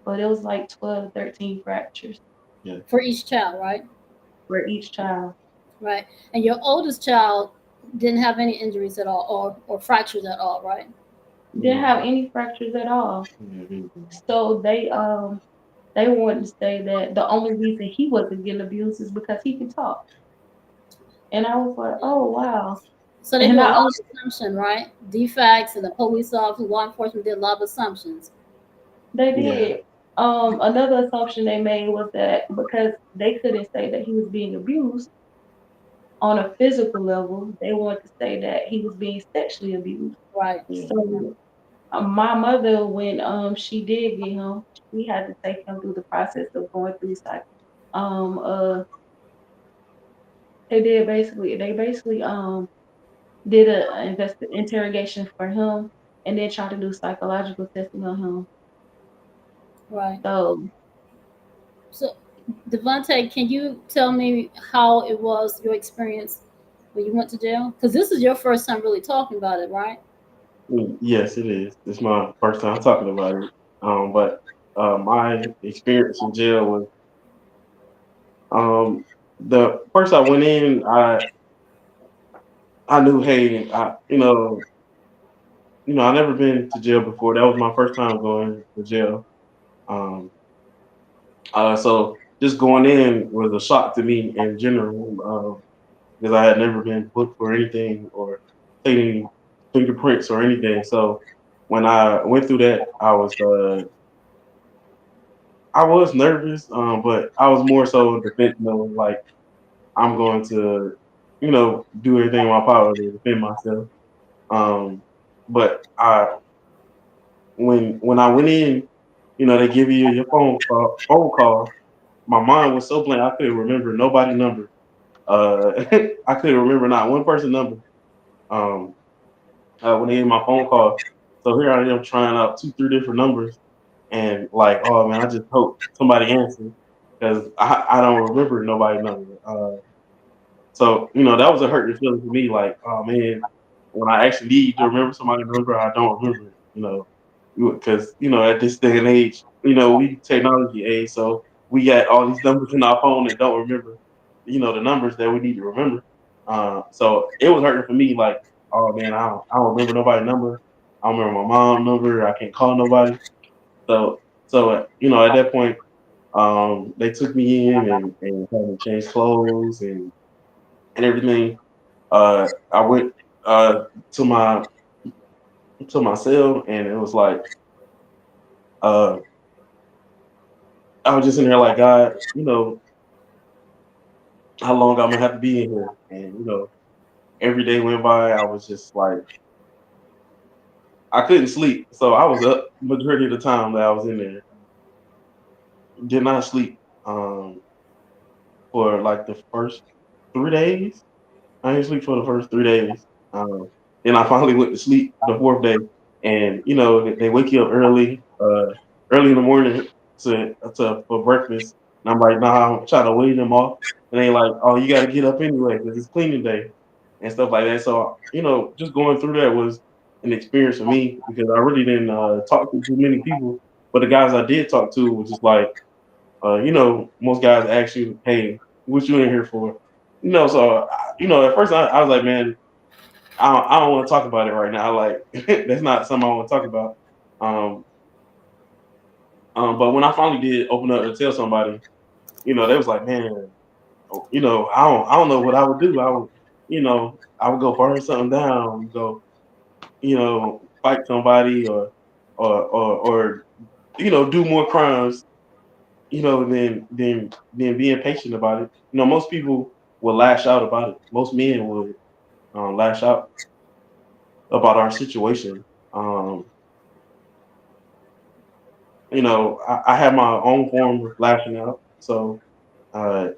but it was like 12, 13 fractures Yeah. For each child, right? for each child. Right. And your oldest child didn't have any injuries at all, or fractures at all, right? Didn't No. have any fractures at all. Yeah, So they wanted to say that the only reason he wasn't getting abused is because he can talk. And I was like, oh wow. So they And do a not lot only of assumption, right? Defects, and the police officer, law enforcement did a lot of assumptions. they yeah, did. Another assumption they made was that because they couldn't say that he was being abused on a physical level. They wanted to say that he was being sexually abused. Right. Yeah. So my mother, when she did get him, we had to take him through the process of going through um uh they basically did a interrogation for him and then tried to do psychological testing on him. Right. So So, DeVante, can you tell me how it was your experience when you went to jail? Because this is your first time really talking about it, right? Yes, it is. It's my first time talking about it. But my experience in jail was um, the first I went in. I knew, hey, I never been to jail before. That was my first time going to jail. Um, so just going in was a shock to me in general, because I had never been booked for anything or taken any fingerprints or anything. So when I went through that, I was nervous, but I was more so defensive, like I'm going to, do everything in my power to defend myself. Um, but when I went in, they give you your phone call. My mind was so blank, I couldn't remember nobody number. I couldn't remember not one person number. Um, when they gave my phone call, so here I am trying out two, three different numbers, and like, oh man, I just hope somebody answers because I don't remember nobody number. So that was a hurting feeling for me. Like, oh man, when I actually need to remember somebody's number, I don't remember it. Because at this day and age, we technology age, so we got all these numbers in our phone and don't remember, the numbers that we need to remember. So it was hurting for me. Like, oh man, I don't remember nobody's number. I don't remember my mom's number. I can't call nobody. So at that point, they took me in and had me change clothes and everything. I went to my cell, and it was like uh, I was just in there like, God, how long I'm gonna have to be in here? And every day went by, I was just like, I couldn't sleep, so I was up majority of the time that I was in there. Did not sleep for like the first 3 days. I didn't sleep for the first 3 days. Then I finally went to sleep the fourth day, and they wake you up early in the morning to for breakfast. And I'm like, nah, I'm trying to wave them off, and they like, oh, you got to get up anyway because it's cleaning day and stuff like that. So just going through that was an experience for me because I really didn't talk to too many people, but the guys I did talk to was just like, most guys ask you, hey, what you in here for? So at first I was like, man, I don't want to talk about it right now. Like that's not something I want to talk about. Um, but when I finally did open up and tell somebody, they was like, man, I don't know what I would do. I would go burn something down, go, fight somebody or do more crimes, than being patient about it. Most people will lash out about it. Most men would lash out about our situation. Um, I have my own form of lashing out. So, uh,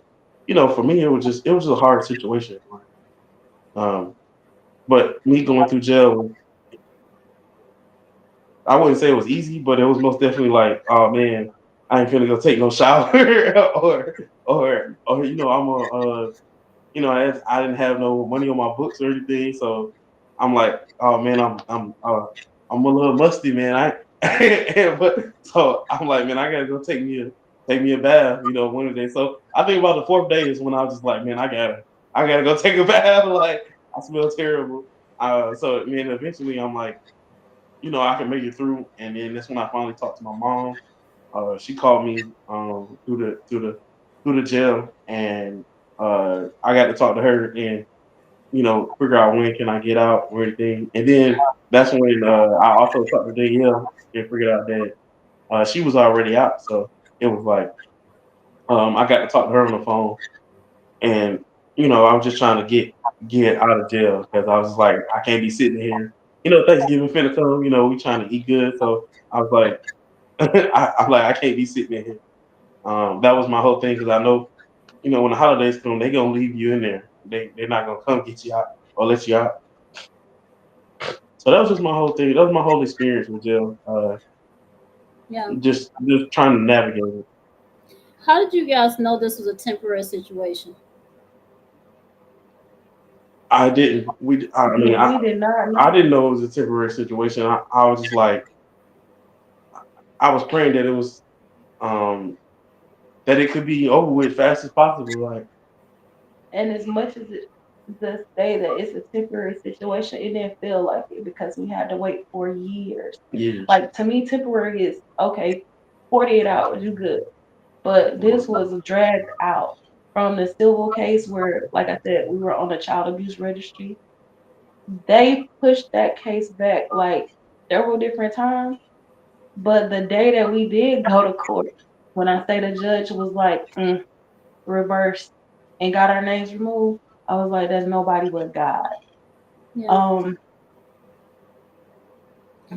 for me, it was a hard situation. Um, but me going through jail, I wouldn't say it was easy, but it was most definitely like, oh man, I ain't finna go take no shower or I'm a I didn't have no money on my books or anything, so I'm like, oh man, I'm a little musty, man. But so I'm like, man, I gotta go take me a bath, one of the days. So I think about the fourth day is when I was just like, man, I gotta go take a bath. Like I smell terrible. So man, eventually I'm like, I can make it through, and then that's when I finally talked to my mom. She called me through the jail, and I got to talk to her and figure out when can I get out or anything. And then that's when I also talked to Danielle and figured out that she was already out. So it was like I got to talk to her on the phone, and I was just trying to get out of jail because I was just like, I can't be sitting here. Thanksgiving finna come. We trying to eat good, so I was like, I'm like, I can't be sitting in here. That was my whole thing because I know, when the holidays come, they gonna leave you in there. They're not gonna come get you out or let you out. So that was just my whole thing. That was my whole experience with jail. Yeah. Just trying to navigate it. How did you guys know this was a temporary situation? I didn't. I mean, We did not I know. didn't know it was a temporary situation. I was just like, I was praying that it was, that it could be over with fast as possible. Like, And as much as it does say that it's a temporary situation, it didn't feel like it because we had to wait for years. years. Like to me, temporary is okay, 48 hours, you good. But this was dragged out from the civil case where, like I said, we were on the child abuse registry. They pushed that case back like several different times. But the day that we did go to court, when I say the judge was like, reversed and got our names removed, I was like, there's nobody but God. Yeah. Um,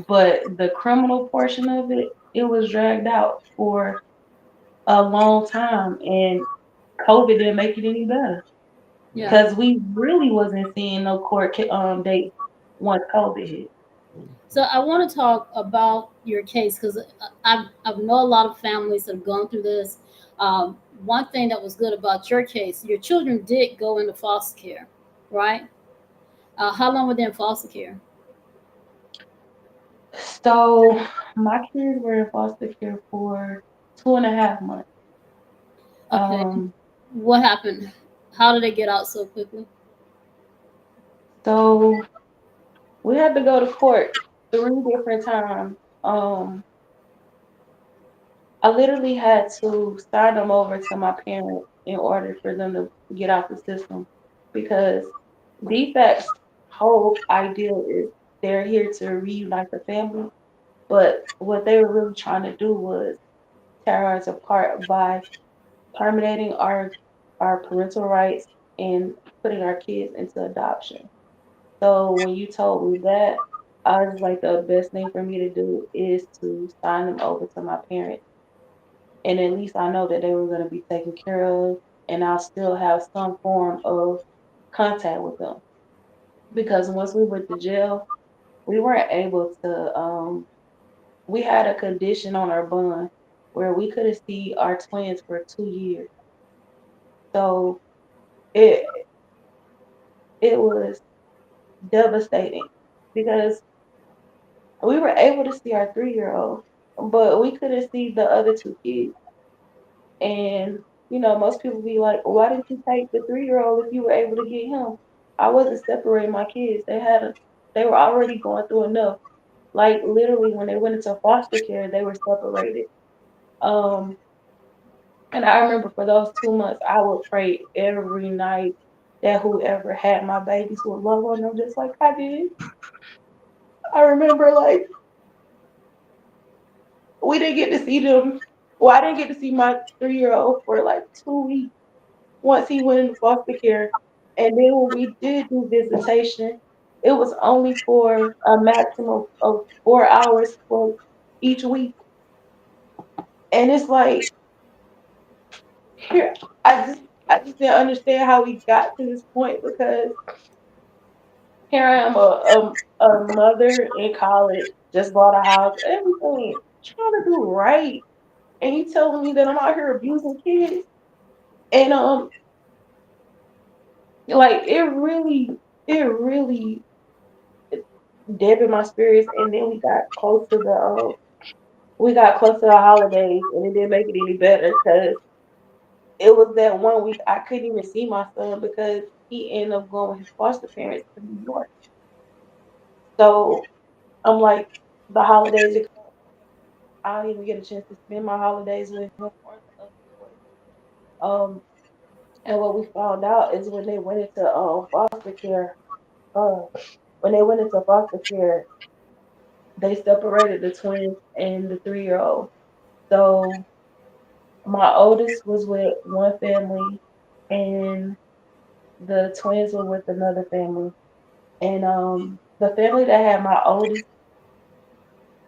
but the criminal portion of it, it was dragged out for a long time, and COVID didn't make it any better Yeah. because we really wasn't seeing no court date once COVID hit. So I want to talk about your case because I know a lot of families that have gone through this. One thing that was good about your case, your children did go into foster care, right? How long were they in foster care? So my kids were in foster care for 2.5 months. Okay. Um, What happened? How did they get out so quickly? so we had to go to court 3 different times. Um, I literally had to sign them over to my parents in order for them to get out the system because DFAC's whole idea is they're here to reunite the family, but what they were really trying to do was tear us apart by terminating our parental rights and putting our kids into adoption. So when you told me that, I was like, the best thing for me to do is to sign them over to my parents, and at least I know that they were going to be taken care of, and I'll still have some form of contact with them. Because once we went to jail, we weren't able to. We had a condition on our bond where we couldn't see our twins for 2 years. So it it was devastating because we were able to see our 3-year-old, but we couldn't see the other two kids. And most people be like, "Why didn't you take the 3-year-old if you were able to get him?" I wasn't separating my kids. They were already going through enough. Like literally, when they went into foster care, they were separated. Um, and I remember for those 2 months, I would pray every night that whoever had my babies would love on them just like I did. I remember like we didn't get to see them. Well, I didn't get to see my 3-year-old for like 2 weeks once he went into foster care. And then when we did do visitation, it was only for a maximum of 4 hours for each week. And it's like here, I just didn't understand how we got to this point because here I am a mother in college, just bought a house, everything, trying to do right. And you telling me that I'm out here abusing kids. And like it really dampened my spirits. And then we got close to the holidays, and it didn't make it any better because it was that one week I couldn't even see my son because he ended up going with his foster parents to New York. So I'm like, the holidays are coming. I don't even get a chance to spend my holidays with him or the other boys. Um, and what we found out is when they went into foster care, uh, they separated the twins and the 3-year-old. So My oldest was with one family, and the twins were with another family. And the family that had my oldest,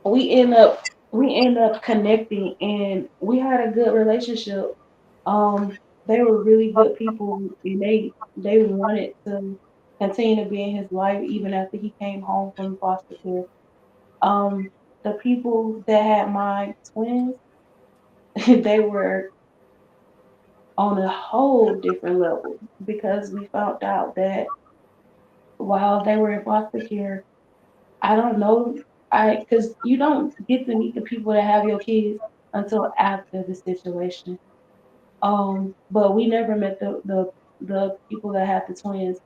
we end up we end up connecting, and we had a good relationship. Um, they were really good people, and they wanted to continue to be in his life even after he came home from foster care. Um, the people that had my twins, they were on a whole different level because we found out that while they were in foster care, I don't know, because you don't get to meet the people that have your kids until after the situation. But we never met the people that had the twins.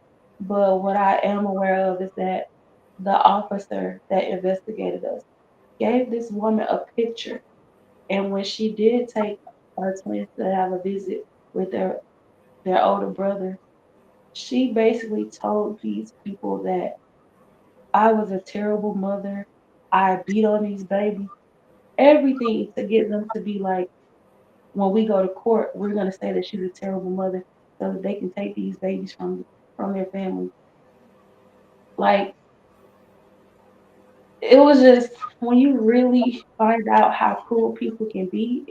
But what I am aware of is that the officer that investigated us gave this woman a picture, and when she did take her twins to have a visit with their older brother, she basically told these people that I was a terrible mother. I beat on these babies, everything to get them to be like, when we go to court, we're gonna say that she's a terrible mother so that they can take these babies from their family. Like, it was just, when you really find out how cruel people can be,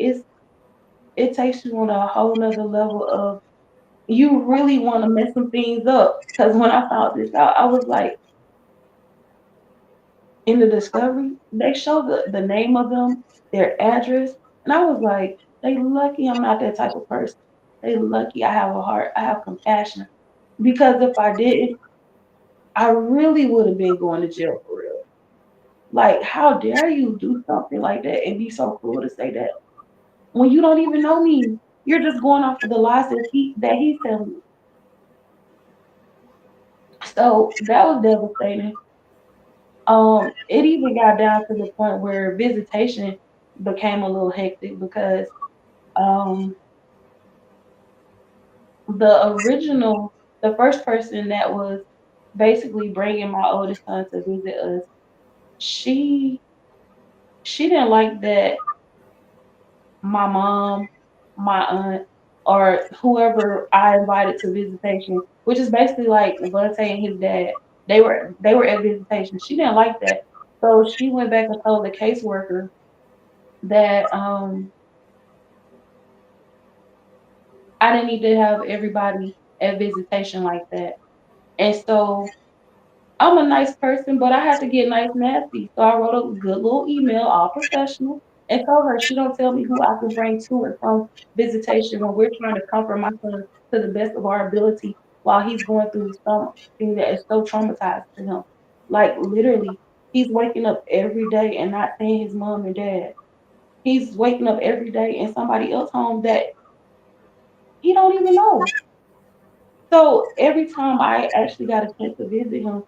it takes you on a whole nother level of, you really want to mess some things up. Because when I found this out, I was like, in the discovery, they show the name of them, their address, and I was like, they lucky I'm not that type of person. They lucky I have a heart, I have compassion. Because if I didn't, I really would have been going to jail for real. Like, how dare you do something like that and be so cruel to say that when you don't even know me? You're just going off of the lies that he's telling you. So that was devastating. It even got down to the point where visitation became a little hectic because um, the first person that was basically bringing my oldest son to visit us, she she didn't like that my mom, my aunt, or whoever I invited to visitation, which is basically like DeVante and his dad. They were at visitation. She didn't like that, so she went back and told the caseworker that I didn't need to have everybody at visitation like that. And so I'm a nice person, but I have to get nice nasty. So I wrote a good little email, all professional, and told her she don't tell me who I can bring to and from visitation when we're trying to comfort my son to the best of our ability while he's going through something that is so traumatized to him. Like, literally, he's waking up every day and not seeing his mom and dad. He's waking up every day in somebody else's home that he don't even know. So every time I actually got a chance to visit him,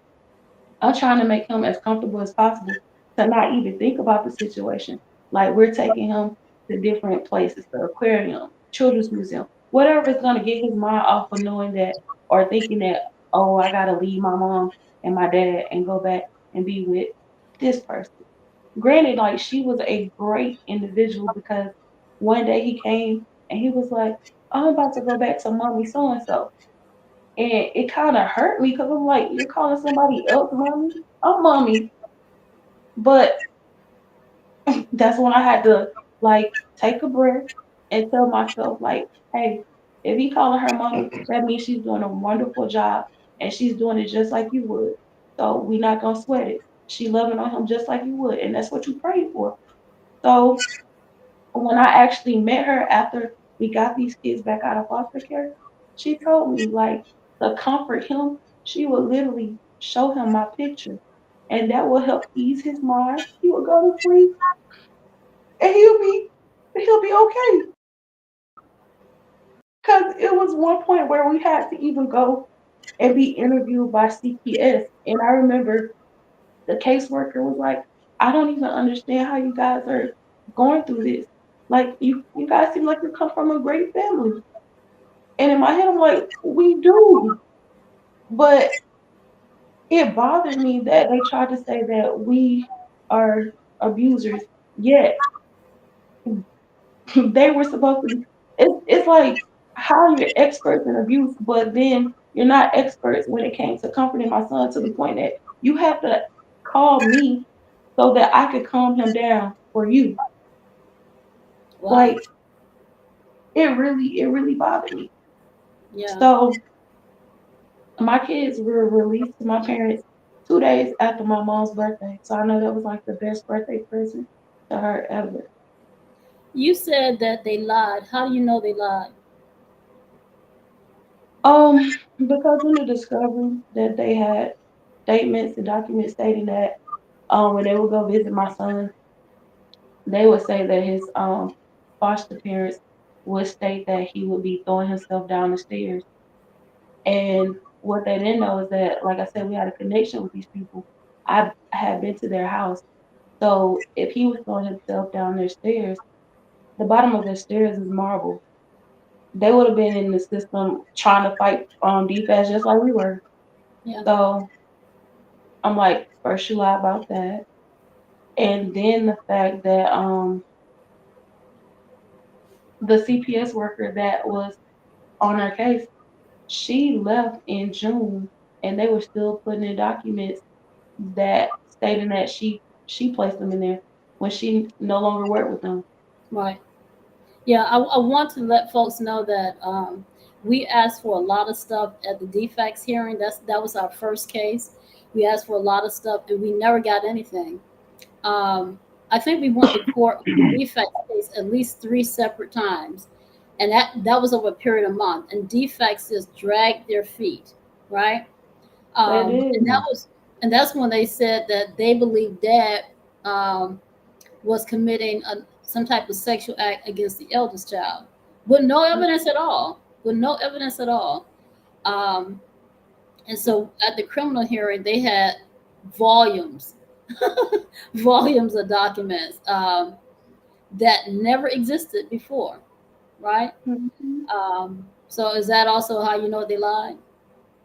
I'm trying to make him as comfortable as possible to not even think about the situation. Like, we're taking him to different places, the aquarium, children's museum, whatever is gonna get his mind off of knowing that, or thinking that, oh, I gotta leave my mom and my dad and go back and be with this person. Granted, like, she was a great individual because one day he came and he was like, I'm about to go back to mommy so and so. And it kind of hurt me because I'm like, you're calling somebody else mommy? I'm mommy. But that's when I had to, like, take a breath and tell myself, like, hey, if he calling her mommy, that means she's doing a wonderful job and she's doing it just like you would. So we not gonna sweat it. She loving on him just like you would, and that's what you prayed for. So when I actually met her after we got these kids back out of foster care, she told me, like, to comfort him, she would literally show him my picture, and that will help ease his mind. He will go to sleep, and he'll be okay. Cause it was one point where we had to even go and be interviewed by CPS, and I remember the caseworker was like, I don't even understand how you guys are going through this. Like, you guys seem like you come from a great family. And in my head, I'm like, we do. But it bothered me that they tried to say that we are abusers. Yet They were supposed to be. It's like how you're experts in abuse, but then you're not experts when it came to comforting my son to the point that you have to call me so that I could calm him down for you. Wow. Like it really bothered me. Yeah. So my kids were released to my parents 2 days after my mom's birthday. So I know that was like the best birthday present to her ever. You said that they lied. How do you know they lied? Because in the discovery that they had statements and documents stating that when they would go visit my son, they would say that his foster parents would state that he would be throwing himself down the stairs. And what they didn't know is that, like I said, we had a connection with these people. I had been to their house. So if he was throwing himself down their stairs, the bottom of their stairs is marble. They would have been in the system trying to fight defense just like we were. Yeah. So I'm like, first you lie about that. And then the fact that the CPS worker that was on our case, she left in June and they were still putting in documents that stating that she placed them in there when she no longer worked with them. Right. Yeah. I want to let folks know that we asked for a lot of stuff at the defects hearing. That was our first case. We asked for a lot of stuff and we never got anything. Um, I think we went to court on the defects case at least three separate times, and that was over a period of month. And defects just dragged their feet, right? They And did. that's when they said that they believed Dad um, was committing some type of sexual act against the eldest child, with no evidence at all. With no evidence at all. Um, and so at the criminal hearing, they had volumes, volumes of documents that never existed before, right? Mhm. So is that also how you know they lied?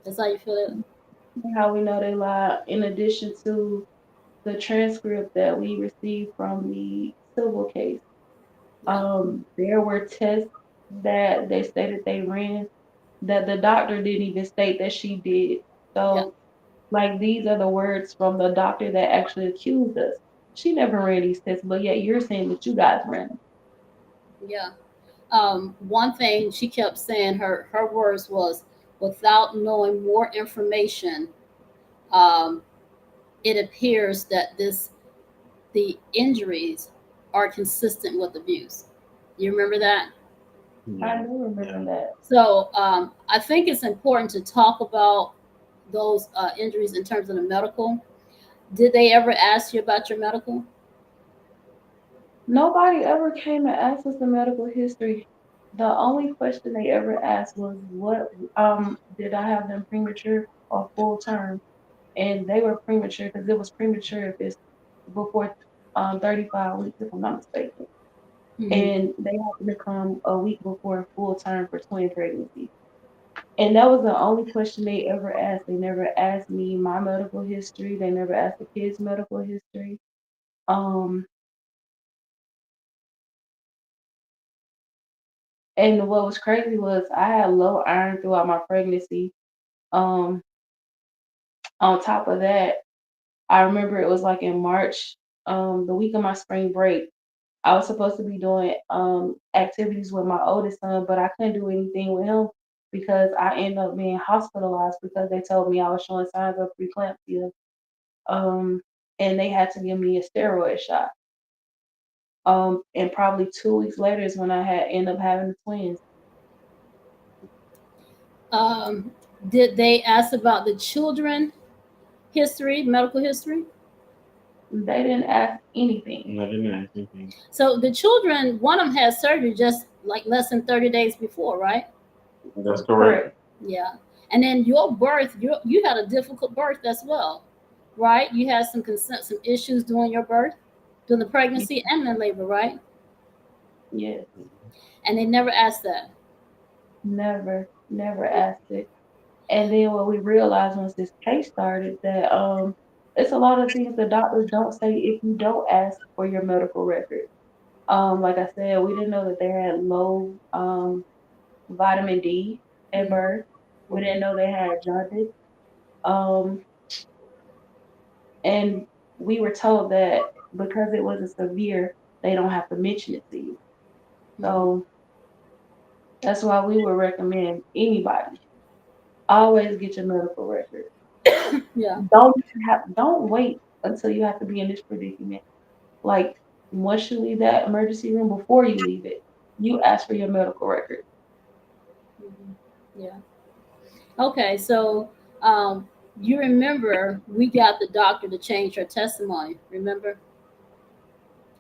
That's how you feel it? How we know they lied, in addition to the transcript that we received from the civil case. Yeah, There were tests that they stated they ran that the doctor didn't even state that she did. yeah, So, like, these are the words from the doctor that actually accused us. She never ran these tests, but yet you're saying that you guys ran them. yeah. One thing she kept saying, her words was, without knowing more information, um, it appears that the injuries are consistent with abuse. You remember that? I Yeah. do remember Yeah. that. So I think it's important to talk about those injuries in terms of the medical. Did they ever ask you about your medical? Nobody ever came and asked us the medical history. The only question they ever asked was what did I have them premature or full term? And they were premature because it was premature if it's before 35 weeks, if I'm not mistaken. Hmm. And they happened to come a week before full term for twin pregnancy. And that was the only question they ever asked. They never asked me my medical history. They never asked the kids' medical history. Um, and what was crazy was I had low iron throughout my pregnancy. Um, on top of that, I remember it was like in March, the week of my spring break. I was supposed to be doing activities with my oldest son, but I couldn't do anything with him because I ended up being hospitalized because they told me I was showing signs of preeclampsia. Um, and they had to give me a steroid shot. And probably 2 weeks later is when I had end up having the twins. Um, did they ask about the children history, medical history? They didn't ask anything. And I didn't ask anything. So the children, one of them had surgery just like less than 30 days before, right? That's correct. Correct. Yeah. And then your birth, you had a difficult birth as well, right? You had some consent, some issues during your birth, during the pregnancy and the labor, right? Yes. And they never asked that. Never asked it. And then what we realized once this case started that it's a lot of things the doctors don't say if you don't ask for your medical record. Like I said, we didn't know that they had low vitamin D at Mm, birth. We didn't know they had jaundice. Um, and we were told that because it wasn't severe, they don't have to mention it to you. mm, So that's why we would recommend anybody always get your medical record. yeah, Don't wait until you have to be in this predicament. Like once you leave that emergency room, before you leave it, you ask for your medical record. mhm, yeah. Okay, so um, you remember we got the doctor to change her testimony. Remember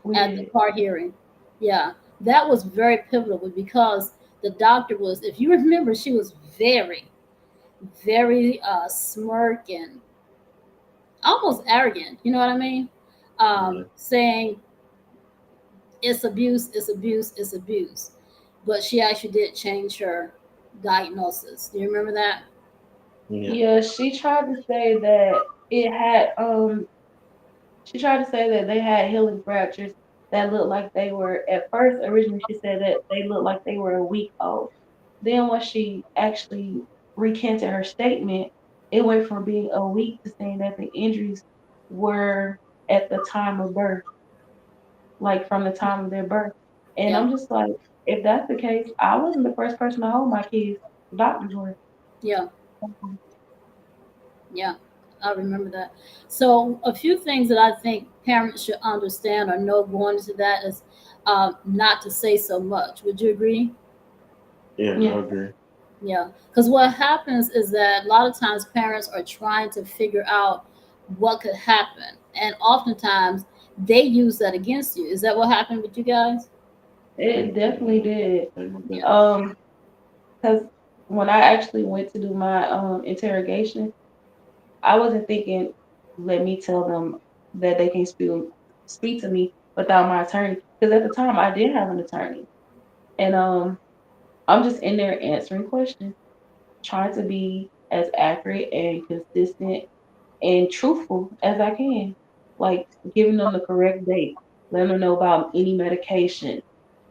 We at the did. court hearing? Yeah, that was very pivotal because the doctor was, if you remember, she was very, very smirk and almost arrogant. You know what I mean? Yeah. Saying it's abuse, it's abuse, it's abuse. But she actually did change her diagnosis. Do you remember that? Yeah. Yeah, she tried to say that they had healing fractures that looked like they were at first originally she said that they looked like they were a week old. Then when she actually recanted her statement, it went from being a week to saying that the injuries were at the time of birth, like from the time of their birth. And Yeah, I'm just like, if that's the case, I wasn't the first person to hold my kids. The doctors were. yeah, yeah. I remember that. So a few things that I think parents should understand or know going into that is not to say so much. Would you agree? Yeah, I Yeah. agree. Yeah, because what happens is that a lot of times parents are trying to figure out what could happen, and oftentimes they use that against you. Is that what happened with you guys? It definitely did. They were Yeah, definitely. Because when I actually went to do my interrogation, I wasn't thinking, let me tell them that they can speak to me without my attorney. Because at the time I did have an attorney. And I'm just in there answering questions, trying to be as accurate and consistent and truthful as I can. Like giving them the correct date, letting them know about any medication,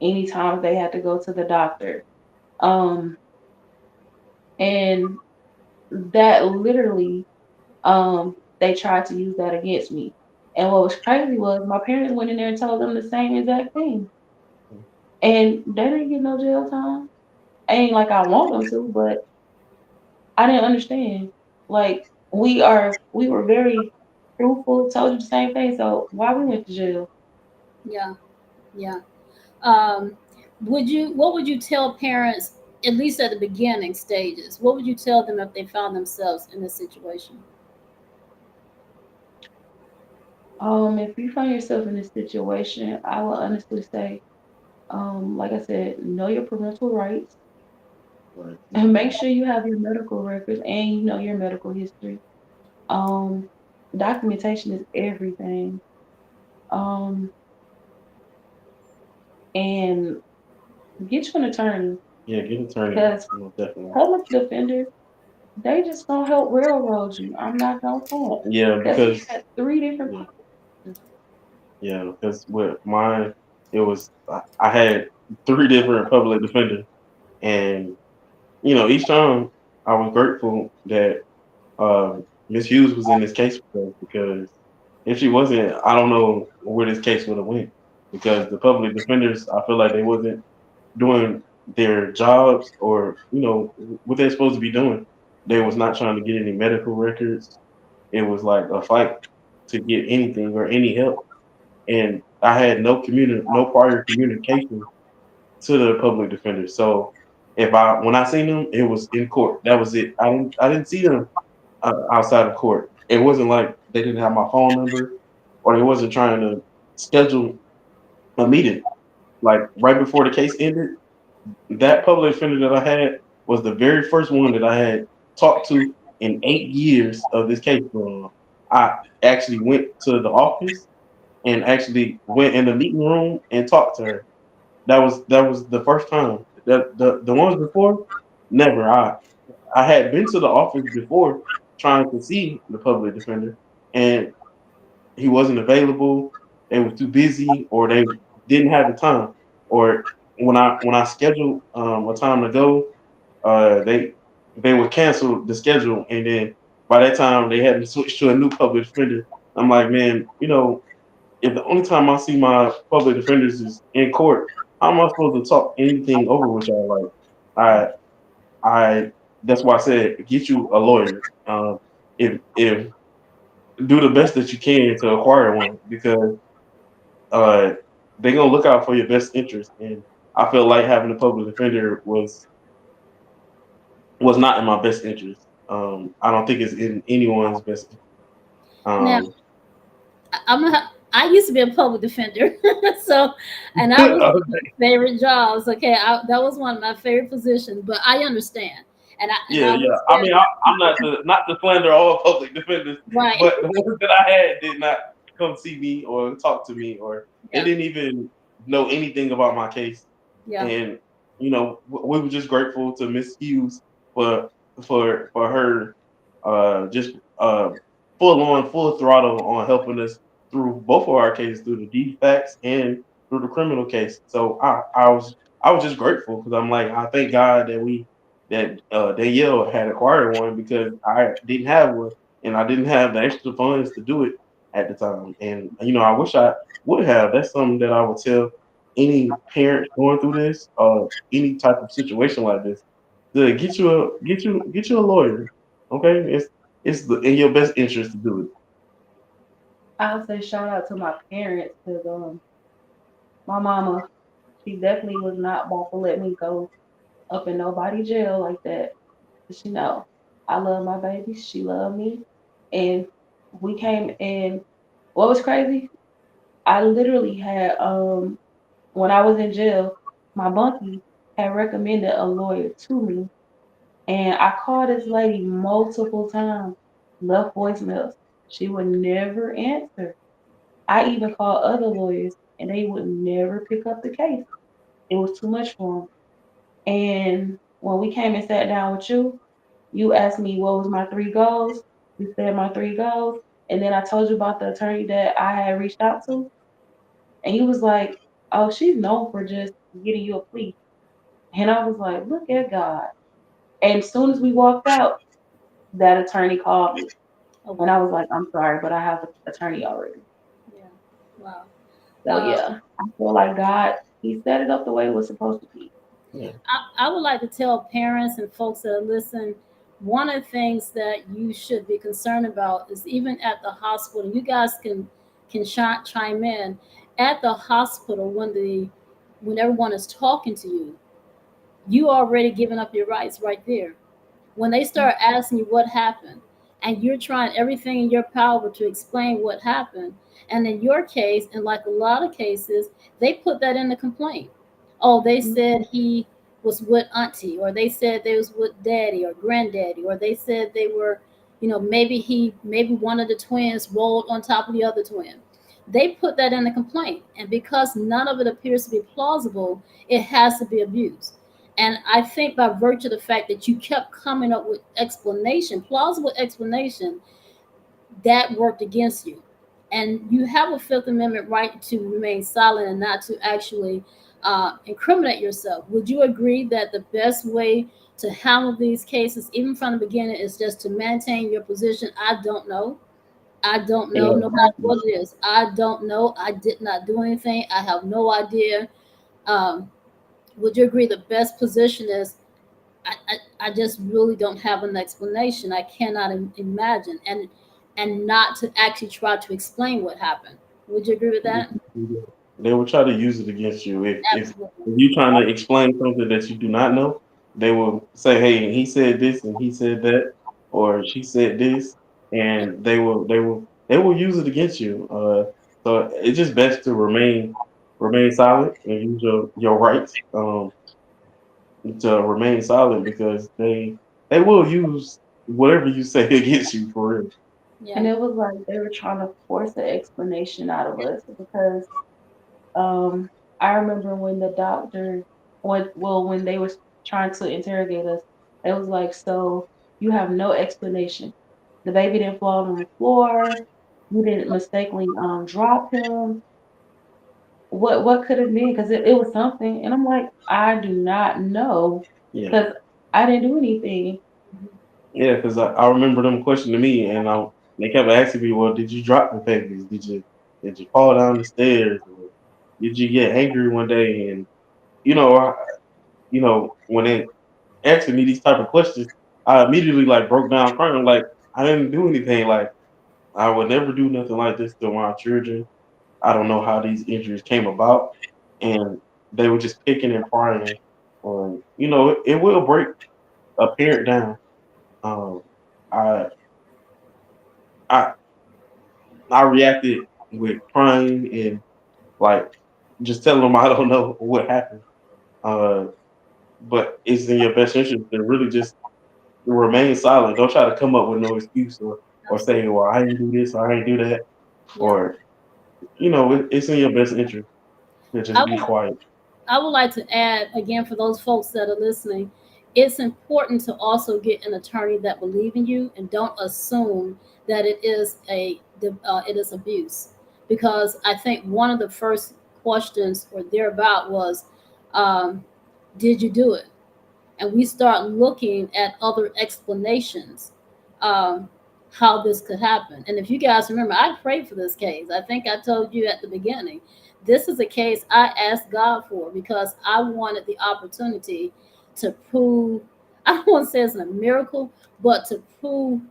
any times they had to go to the doctor. Um, and that literally they tried to use that against me. And what was crazy was my parents went in there and told them the same exact thing. And they didn't get no jail time. Ain't like I want them to, but I didn't understand. Like we were very truthful, told you the same thing. So why we went to jail? yeah, yeah. Um, would you? What would you tell parents, at least at the beginning stages? What would you tell them if they found themselves in this situation? If you find yourself in this situation, I will honestly say, like I said, know your parental rights Right. and make sure you have your medical records and you know your medical history. Um, documentation is everything. Um, and get you an attorney Yeah, get an attorney. because Most definitely. public defenders, they just gonna help railroad you. I'm not gonna front. Yeah, Cause he because had three different yeah, public yeah, because with mine, it was I had three different public defenders, and each time I was grateful that Miss Hughes was in this case with us because if she wasn't, I don't know where this case would have went. Because the public defenders, I feel like they wasn't doing their jobs or what they're supposed to be doing. They was not trying to get any medical records. It was like a fight to get anything or any help, and I had no prior communication to the public defender. So if when I seen them, it was in court. That was it. I didn't see them outside of court. It wasn't like they didn't have my phone number or they wasn't trying to schedule a meeting. Like right before the case ended, that public defender that I had was the very first one that I had talked to in 8 years of this case going on. I actually went to the office and actually went in the meeting room and talked to her. That was the first time. The ones before, never. I had been to the office before trying to see the public defender, and he wasn't available. They were too busy, or they didn't have the time, or when I scheduled a time to go, they would cancel the schedule, and then by that time they had to switch to a new public defender. I'm like, man, if the only time I see my public defenders is in court, how am I supposed to talk anything over with y'all? Like, I I that's why I said get you a lawyer. If do the best that you can to acquire one, because uh, they're gonna look out for your best interest. And I feel like having a public defender was not in my best interest. I don't think it's in anyone's best interest. Now, Um, I used to be a public defender, so and that was one of my favorite jobs. Okay, that was one of my favorite positions. But I understand, and yeah, I yeah. was I there. mean, I'm not to slander all public defenders, Right. but the ones that I had did not come see me or talk to me, or they Yeah. didn't even know anything about my case. Yeah. And we were just grateful to Miss Hughes for for her just full on full throttle on helping us through both of our cases, through the defects and through the criminal case. So I was just grateful, because I'm like, I thank God that Danyel had acquired one, because I didn't have one, and I didn't have the extra funds to do it at the time. And I wish I would have. That's something that I would tell any parent going through this, any type of situation like this, to get you a lawyer. Okay, in your best interest to do it. I would say shout out to my parents because my mama, she definitely was not about to let me go up in nobody jail like that. 'Cause she know I love my baby, she loved me, and we came in. What was crazy? I literally had when I was in jail, my bunkie had recommended a lawyer to me, and I called this lady multiple times, left voicemails. She would never answer. I even called other lawyers, and they would never pick up the case. It was too much for them. And when we came and sat down with you, you asked me what was my three goals. You said my three goals, and then I told you about the attorney that I had reached out to, and you was like, "Oh, she's known for just getting you a plea." And I was like, "Look at God." And as soon as we walked out, that attorney called me, Oh and I wow. was like, "I'm sorry, but I have an attorney already." Yeah. Wow. So yeah, I feel like God, He set it up the way it was supposed to be. Yeah. I would like to tell parents and folks that listen, one of the things that you should be concerned about is even at the hospital. You guys can chime in at the hospital when everyone is talking to you. You already given up your rights right there. When they start asking you what happened, and you're trying everything in your power to explain what happened, and in your case, and like a lot of cases, they put that in the complaint. Oh, they Mhm. said he was with auntie, or they said they was with daddy or granddaddy, or they said they were, maybe one of the twins rolled on top of the other twin. They put that in the complaint, and because none of it appears to be plausible, it has to be abused. And I think by virtue of the fact that you kept coming up with plausible explanation, that worked against you. And you have a Fifth Amendment right to remain silent and not to actually incriminate yourself. Would you agree that the best way to handle these cases, even from the beginning, is just to maintain your position? I don't know. I don't know, Yeah. no matter what it is. I don't know. I did not do anything. I have no idea. Um, would you agree the best position is I just really don't have an explanation. I cannot imagine, and not to actually try to explain what happened. Would you agree with that? They will try to use it against you. If Absolutely. you trying to explain something that you do not know, they will say, "Hey, he said this and he said that, or she said this," Yeah. and they will use it against you. So it's just best to remain silent and use your rights to remain silent, because they will use whatever you say against you for real. And Yeah. it was like they were trying to force an explanation out of us because I remember when the doctor, when they were trying to interrogate us, it was like, so you have no explanation. The baby didn't fall on the floor. You didn't mistakenly drop him. what could have been? Because it was something, and I'm like, I do not know, Yeah, because I didn't do anything. yeah, because I remember them questioning me, and they kept asking me, "Well, did you drop the papers? Did you fall down the stairs? Or did you get angry one day?" And you know, when they asking me these type of questions, I immediately like broke down crying. Like I didn't do anything. Like I would never do nothing like this to my children. I don't know how these injuries came about, and they were just picking and prying. It will break a parent down. Um, I I I reacted with crying and like just telling them I don't know what happened. Uh, but it's in your best interest to really just remain silent. Don't try to come up with no excuse or say, "Well, I didn't do this or I didn't do that," Yeah. or it's in your best interest to I just be would quiet. I would like to add again for those folks that are listening, it's important to also get an attorney that believe in you and don't assume that it is abuse, because I think one of the first questions or thereabout was, um, did you do it? And we start looking at other explanations, um, how this could happen. And if you guys remember, I prayed for this case. I think I told you at the beginning. This is a case I asked God for because I wanted the opportunity to prove, I don't want to say it's a miracle, but to prove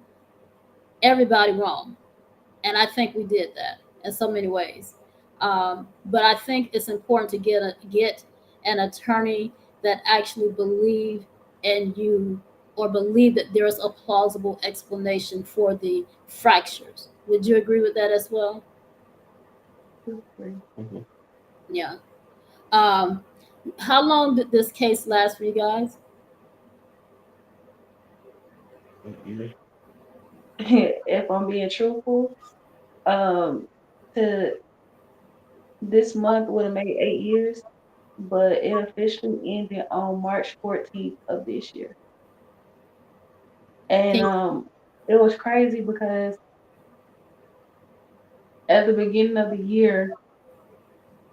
everybody wrong. And I think we did that in so many ways. But I think it's important to get an attorney that actually believe in you or believe that there is a plausible explanation for the fractures. Would you agree with that as well? Mhm. Yeah. Um, how long did this case last for you guys? Mhm. If I'm being truthful, um, to this month would have made 8 years, but it officially ended on March 14th of this year. And Can it was crazy because at the beginning of the year,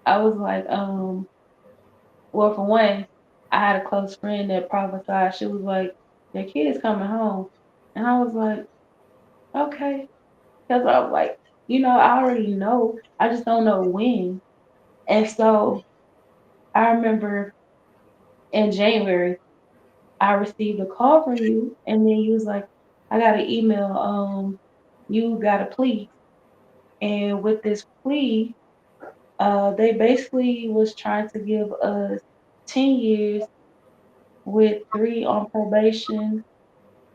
I was like, well, for one, I had a close friend that prophesied. She was like, "Your kid's coming home," and I was like, "Okay," because I was like, I already know. I just don't know when. And so I remember in January, I received a call from you, and then you was like, "I got an email. You got a plea." And with this plea, they basically was trying to give us 10 years with 3 on probation.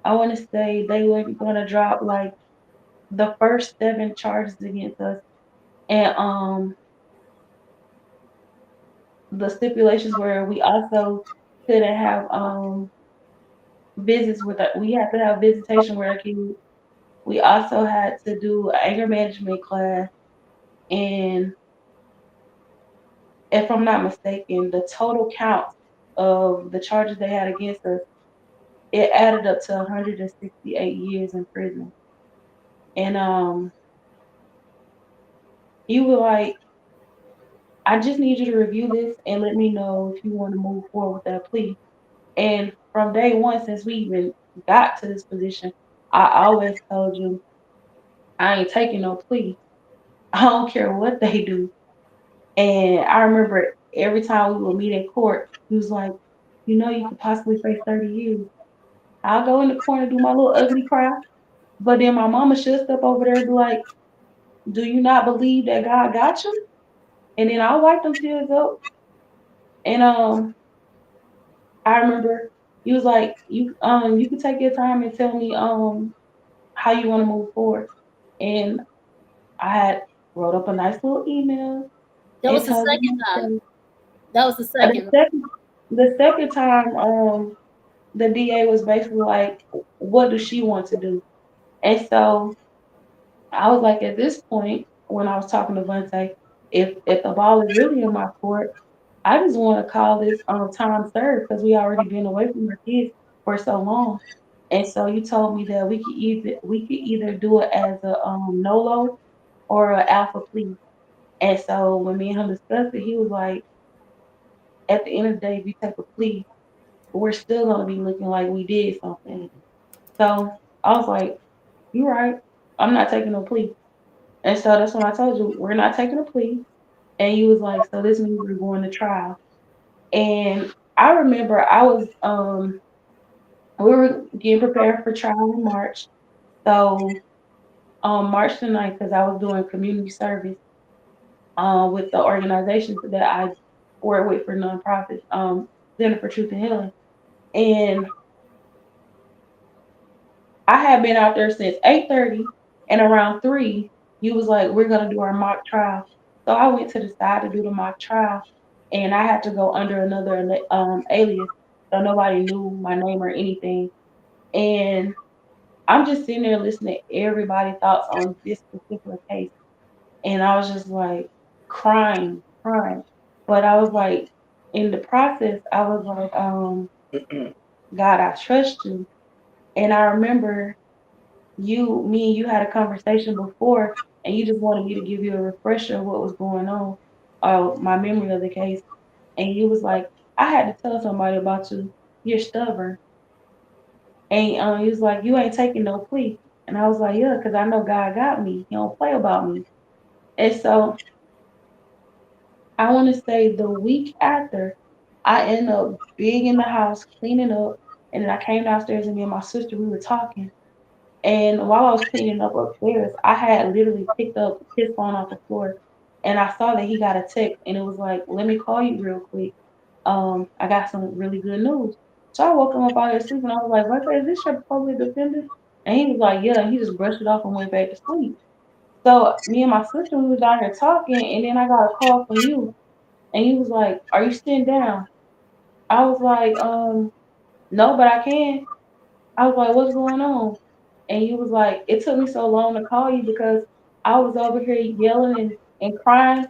I want to say they were going to drop like the first 7 charges against us, and the stipulations were we also couldn't have visits with we had to have visitation with our kids. We also had to do an anger management class, and if I'm not mistaken, the total count of the charges they had against us, it added up to 168 years in prison. And you were like, I just need you to review this and let me know if you want to move forward with that plea. And from day one, since we even got to this position, I always told you I ain't taking no plea. I don't care what they do. And I remember every time we would meet in court, he was like, you could possibly face 30 years. I'll go in the corner, do my little ugly cry. But then my mama should step over there and be like, do you not believe that God got you? And then I'll wipe them tears up. And I remember he was like, you can take your time and tell me how you want to move forward. And I had wrote up a nice little email that and was the told second him time? That was the the second. second the second time the DA was basically like, what does she want to do? And so I was like, at this point, when I was talking to Vante, if the ball is really in my court, I just want to call this time served because we already been away from our kids for so long. And so you told me that we could either do it as a NOLO or an alpha plea. And so when me and him discussed it, he was like, at the end of the day, if you take a plea, we're still gonna be looking like we did something. So I was like, you're right. I'm not taking no plea. And so that's when I told you, we're not taking a plea. And he was like, so this means we're going to trial. And I remember we were getting prepared for trial in March. So on March the 9th, because I was doing community service with the organization that I work with for nonprofits, Center for Truth and Healing. And I had been out there since 8:30, and around 3, you was like, we're gonna do our mock trial. So I went to the side to do the mock trial, and I had to go under another alias, so nobody knew my name or anything. And I'm just sitting there listening to everybody's thoughts on this particular case, and I was just like crying, crying. But I was like, in the process, I was like, God, I trust you. And I remember me and you had a conversation before, and you just wanted me to give you a refresher of what was going on, my memory of the case. And you was like, I had to tell somebody about you. You're stubborn. And he was like, you ain't taking no plea. And I was like, yeah, because I know God got me. He don't play about me. And so I want to say the week after, I ended up being in the house, cleaning up. And then I came downstairs and me and my sister, we were talking. And while I was cleaning up upstairs, I had literally picked up his phone off the floor, and I saw that he got a text, and it was like, "Let me call you real quick. I got some really good news." So I woke him up out of his sleep, and I was like, "What is this your public defender?" And he was like, "Yeah." And he just brushed it off and went back to sleep. So me and my sister we was down here talking, and then I got a call from you, and he was like, "Are you sitting down?" I was like, "No, but I can." I was like, "What's going on?" And he was like, "It took me so long to call you because I was over here yelling and crying.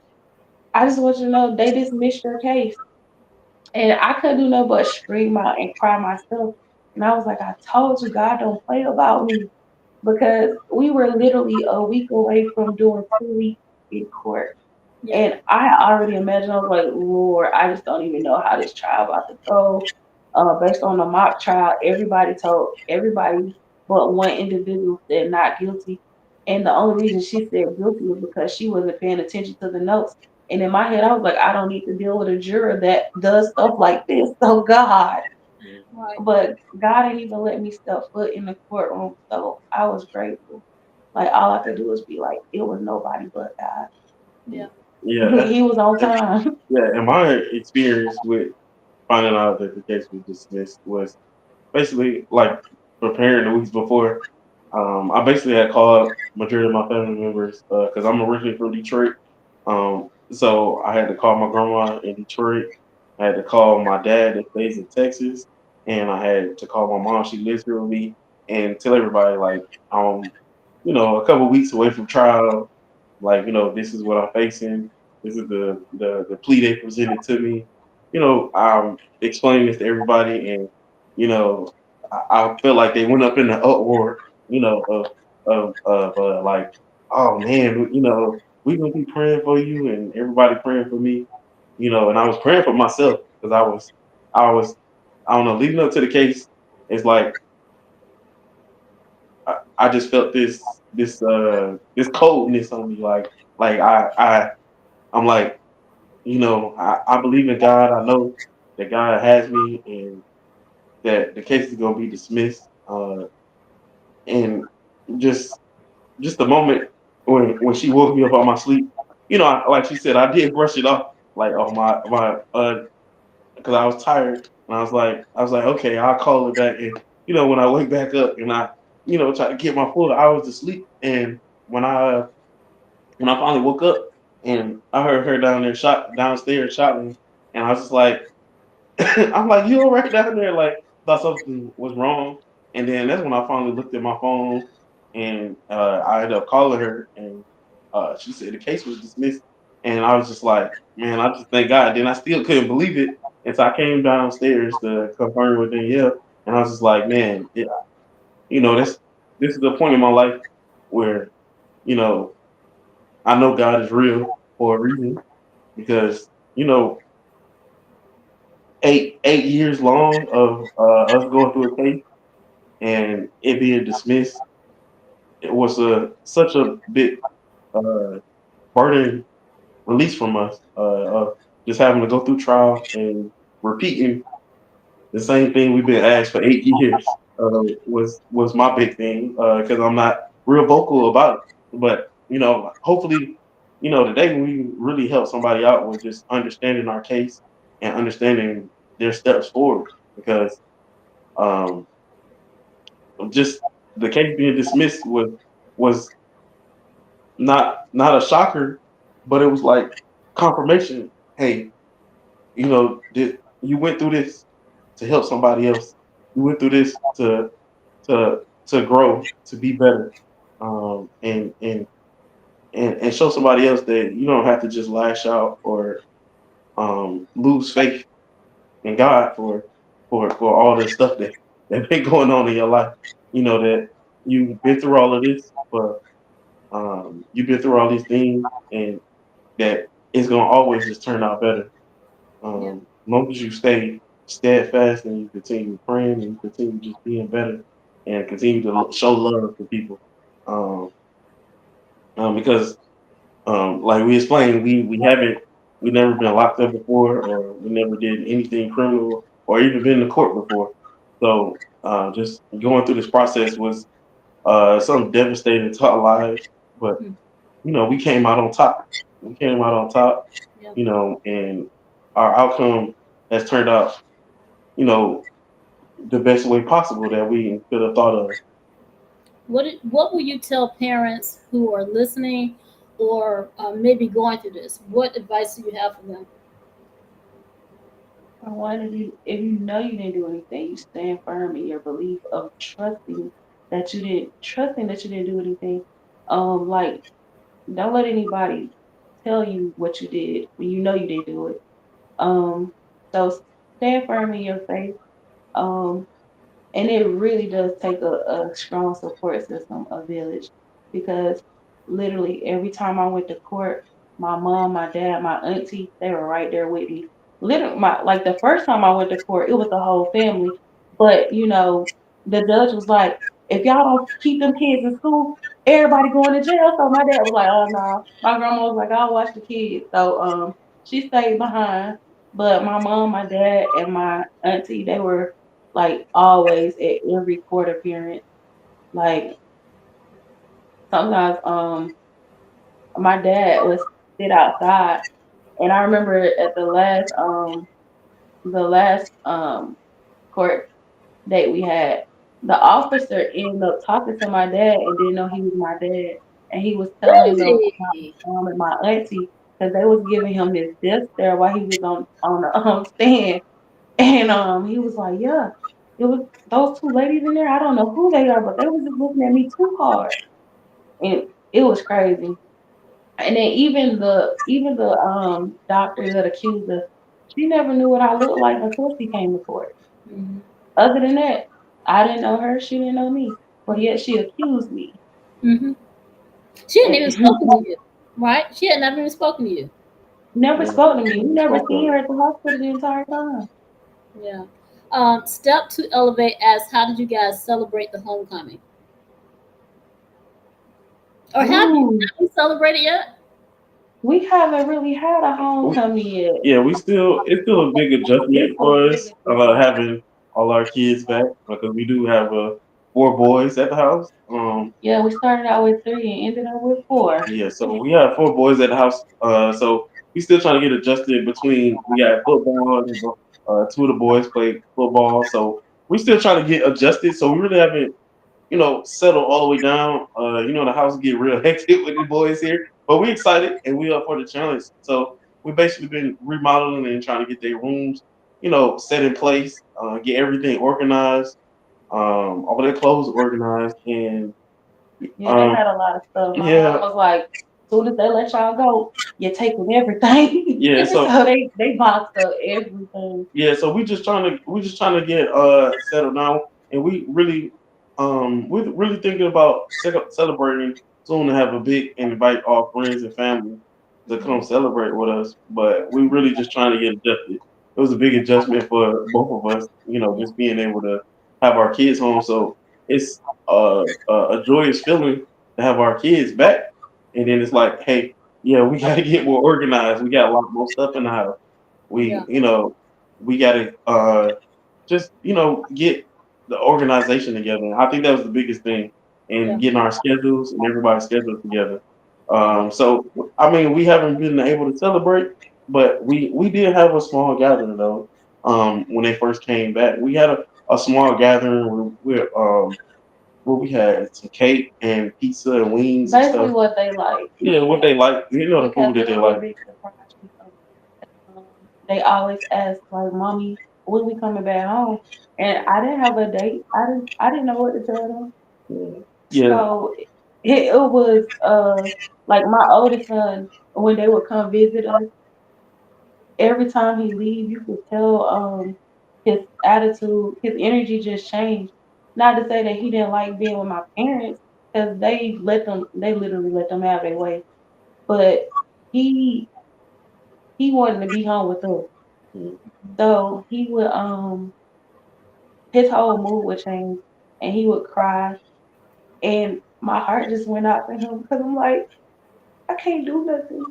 I just want you to know they dismissed your case." And I couldn't do no but scream out and cry myself. And I was like, I told you God don't play about me because we were literally a week away from doing 2 weeks in court. Yeah. And I had already imagined, I was like, Lord, I just don't even know how this trial about to go. Based on the mock trial, everybody told everybody but one individual said not guilty. And the only reason she said guilty was because she wasn't paying attention to the notes. And in my head, I was like, I don't need to deal with a juror that does stuff like this. So God. Right. But God didn't even let me step foot in the courtroom. So I was grateful. Like all I could do was be like, it was nobody but God. Yeah. Yeah, He was on time. yeah. And my experience with finding out that the case was dismissed was basically like preparing the weeks before. I basically had called majority of my family members because I'm originally from Detroit. So I had to call my grandma in Detroit. I had to call my dad that stays in Texas, and I had to call my mom. She lives here with me, and tell everybody like, a couple weeks away from trial. Like, this is what I'm facing. This is the plea they presented to me. I'm explaining this to everybody, and I feel like they went up in the uproar, of like, oh man, we gonna be praying for you, and everybody praying for me, and I was praying for myself because I don't know, leading up to the case, it's like I just felt this coldness on me, like I'm like, I believe in God. I know that God has me, and that the case is gonna be dismissed. And just just the moment when she woke me up out my sleep, like she said, I did brush it off, like on my because I was tired, and I was like, okay, I'll call it back. And when I wake back up and I try to get my full hours of sleep, and when I finally woke up and I heard her downstairs shouting, and I was just like, I'm like, you all right down there? Like, thought something was wrong. And then that's when I finally looked at my phone, and I ended up calling her, and she said the case was dismissed. And I was just like, man, I just thank God. Then I still couldn't believe it. And so I came downstairs to confirm with Danielle, and I was just like, man, this is the point in my life where, you know, I know God is real. for a reason because eight years long of us going through a case and it being dismissed, it was such a big uh, burden release from us of just having to go through trial and repeating the same thing we've been asked for 8 years was my big thing because I'm not real vocal about it. But hopefully, today we really help somebody out with just understanding our case and understanding their steps forward because um, just the case being dismissed was not a shocker, but it was like confirmation. Hey, did you went through this to help somebody else? You went through this to grow, to be better, and show somebody else that you don't have to just lash out or lose faith in God for all the stuff that been going on in your life. You know that you've been through all of this, but you've been through all these things, and that it's gonna always just turn out better. Yeah. As long as you stay steadfast and you continue praying and you continue just being better and continue to show love to people. Um, because like we explained, we never been locked up before or we never did anything criminal or even been to court before. So just going through this process was something devastating to our lives. But Mm. we came out on top. We came out on top, Yeah. and our outcome has turned out, you know, the best way possible that we could have thought of. What will you tell parents who are listening or maybe going through this? What advice do you have for them? I wanted you, if you know you didn't do anything, you stand firm in your belief of trusting that you didn't do anything. Like don't let anybody tell you what you did when you know you didn't do it. Um, so stand firm in your faith. Um, and it really does take a strong support system, a village, because literally every time I went to court, my mom, my dad, my auntie, they were right there with me. Literally, my like the first time I went to court, it was the whole family. But the judge was like, if y'all don't keep them kids in school, everybody going to jail. So my dad was like, oh no. My grandma was like, I'll watch the kids. So she stayed behind. But my mom, my dad, and my auntie, they were like always at every court appearance. Like sometimes my dad would sit outside and I remember at the last court date we had, the officer ended up talking to my dad and didn't know he was my dad. And he was telling them Really? my mom and my auntie because they was giving him this death stare while he was on the stand. And he was like, yeah, it was those two ladies in there. I don't know who they are, but they was just looking at me too hard. And it was crazy. And then even the doctor that accused us, she never knew what I looked like until she came to court. Hmm. Other than that, I didn't know her, she didn't know me. But yet she accused me. Hmm. She hadn't even And spoken to you, right? She had never even spoken to you. never Yeah, spoke to me. We never never spoke seen of her it. at the hospital the entire time. Yeah. Step to elevate asks, how did you guys celebrate the homecoming? Or Ooh, have you celebrated yet? we haven't really had a We, homecoming yet. yeah, it's still a big adjustment It's a for big us adjustment. having all our kids back because we do have four boys at the house. Yeah, we started out with three and ended up with four. Yeah, so we have four boys at the house. So we still trying to get adjusted between we got football and two of the boys play football. So we still trying to get adjusted. So we really haven't settle all the way down. The house get real hectic with the boys here, but we excited and we up for the challenge. So we basically been remodeling and trying to get their rooms, set in place, get everything organized, all their clothes organized, and Yeah, they um, had a lot of stuff. My mom yeah, was like, as soon as they let y'all go, you're taking everything. yeah. So So they boxed up everything. yeah, so we just trying to get settled now, and we're really thinking about celebrating soon to have a big invite all friends and family. to come celebrate with us, but we really just trying to get adjusted. It was a big adjustment for both of us, Yeah. just being able to have our kids home. So it's a joyous feeling to have our kids back, and then it's like, hey, yeah, we got to get more organized. We got a lot more stuff in the house. Yeah. We got to just get the organization together. I think that was the biggest thing in Yeah. getting our schedules and everybody's schedules together. So I mean, we haven't been able to celebrate, but we did have a small gathering though. When they first came back, we had a small gathering where we had some cake and pizza and wings and Basically, stuff. what they like. Yeah, what they like, the We food kept that it they a little like. bit surprised because they always ask like, "Mommy, when we coming back home?" And I didn't have a date. I didn't know what to tell them. Yeah, yeah, So it was like my oldest son when they would come visit us. Every time he leave, you could tell his attitude, his energy just changed. Not to say that he didn't like being with my parents, because they literally let them have their way. But he he wanted to be home with us. yeah. So he would his whole mood would change and he would cry and my heart just went out to him because I'm like, I can't do nothing.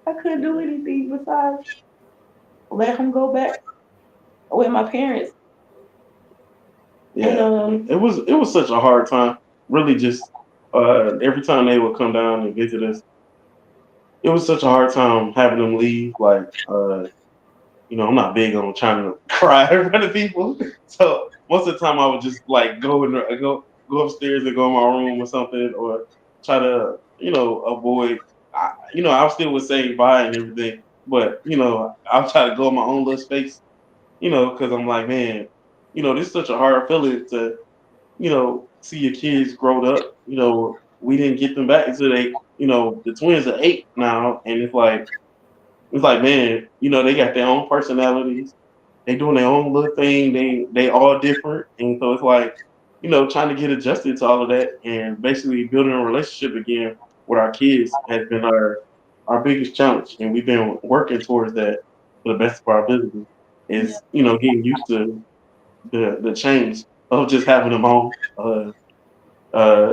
I couldn't do anything besides let him go back with my parents. And Yeah, it was such a hard time. Really, just every time they would come down and visit us, it was such a hard time having them leave. Like, I'm not big on trying to cry in front of people, so most of the time I would just like go upstairs and go in my room or something, or try to avoid. I still would say bye and everything, but I'll try to go in my own little space. Because I'm like, man, this is such a hard feeling to see your kids grown up. We didn't get them back until the twins are 8 now, and it's like, man, they got their own personalities. They doing their own little thing. They all different, and so it's like, trying to get adjusted to all of that, and basically building a relationship again with our kids has been our biggest challenge, and we've been working towards that to the best of our ability. Yeah. Is getting used to the change of just having them home.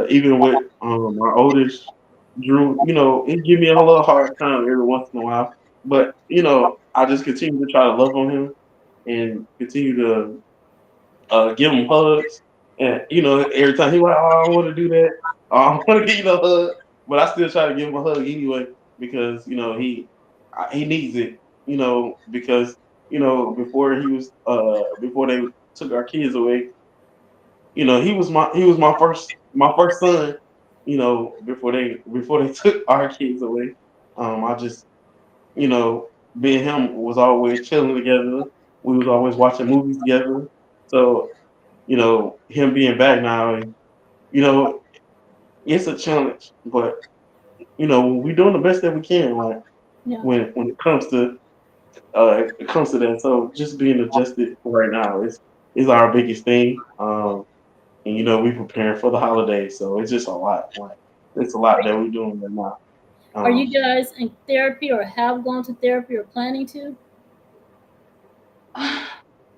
Even with our oldest, Drew, it give me a little hard time every once in a while, but I just continue to try to love on him and continue to give him hugs. And every time he like, oh, I want to do that, oh, I want to give you a hug, but I still try to give him a hug anyway because he needs it. Because before they took our kids away, he was my first son. Before they took our kids away, I just you know me and him was always chilling together. We was always watching movies together. So him being back now, you know it's a challenge, but we're doing the best that we can. Like Yeah. when it comes to that. So just being adjusted right now is our biggest thing. And we preparing for the holidays, so it's just a lot. Like it's a lot that we're doing right now. Are you Um, guys in therapy or have gone to therapy or planning to?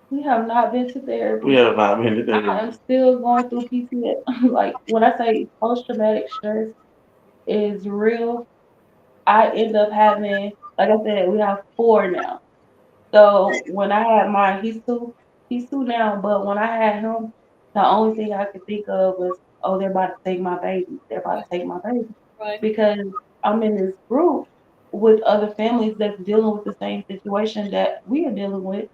we have not been to we therapy. have not been to I therapy. am still going through PTSD. Like when I say post traumatic stress is real, I end up having, like I said, we have four now. So when I had mine, he's two now. But when I had him, the only thing I could think of was, oh, they're about to take my baby. They're about to take my baby Right. because I'm in this group with other families that's dealing with the same situation that we are dealing with,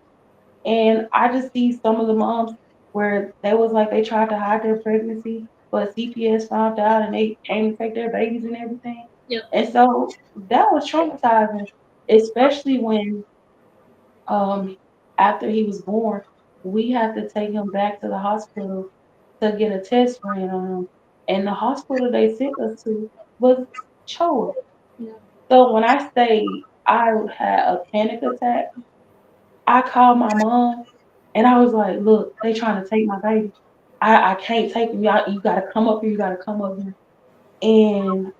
and I just see some of the moms where they was like they tried to hide their pregnancy, but CPS found out and they came to take their babies and everything. Yep. And so that was traumatizing, especially when um, after he was born, we had to take him back to the hospital to get a test ran on him. And the hospital they sent us to was Choa. Yeah. So when I say I had a panic attack, I called my mom and I was like, look, they trying to take my baby. I can't take him. You gotta come up here, you gotta come up here. And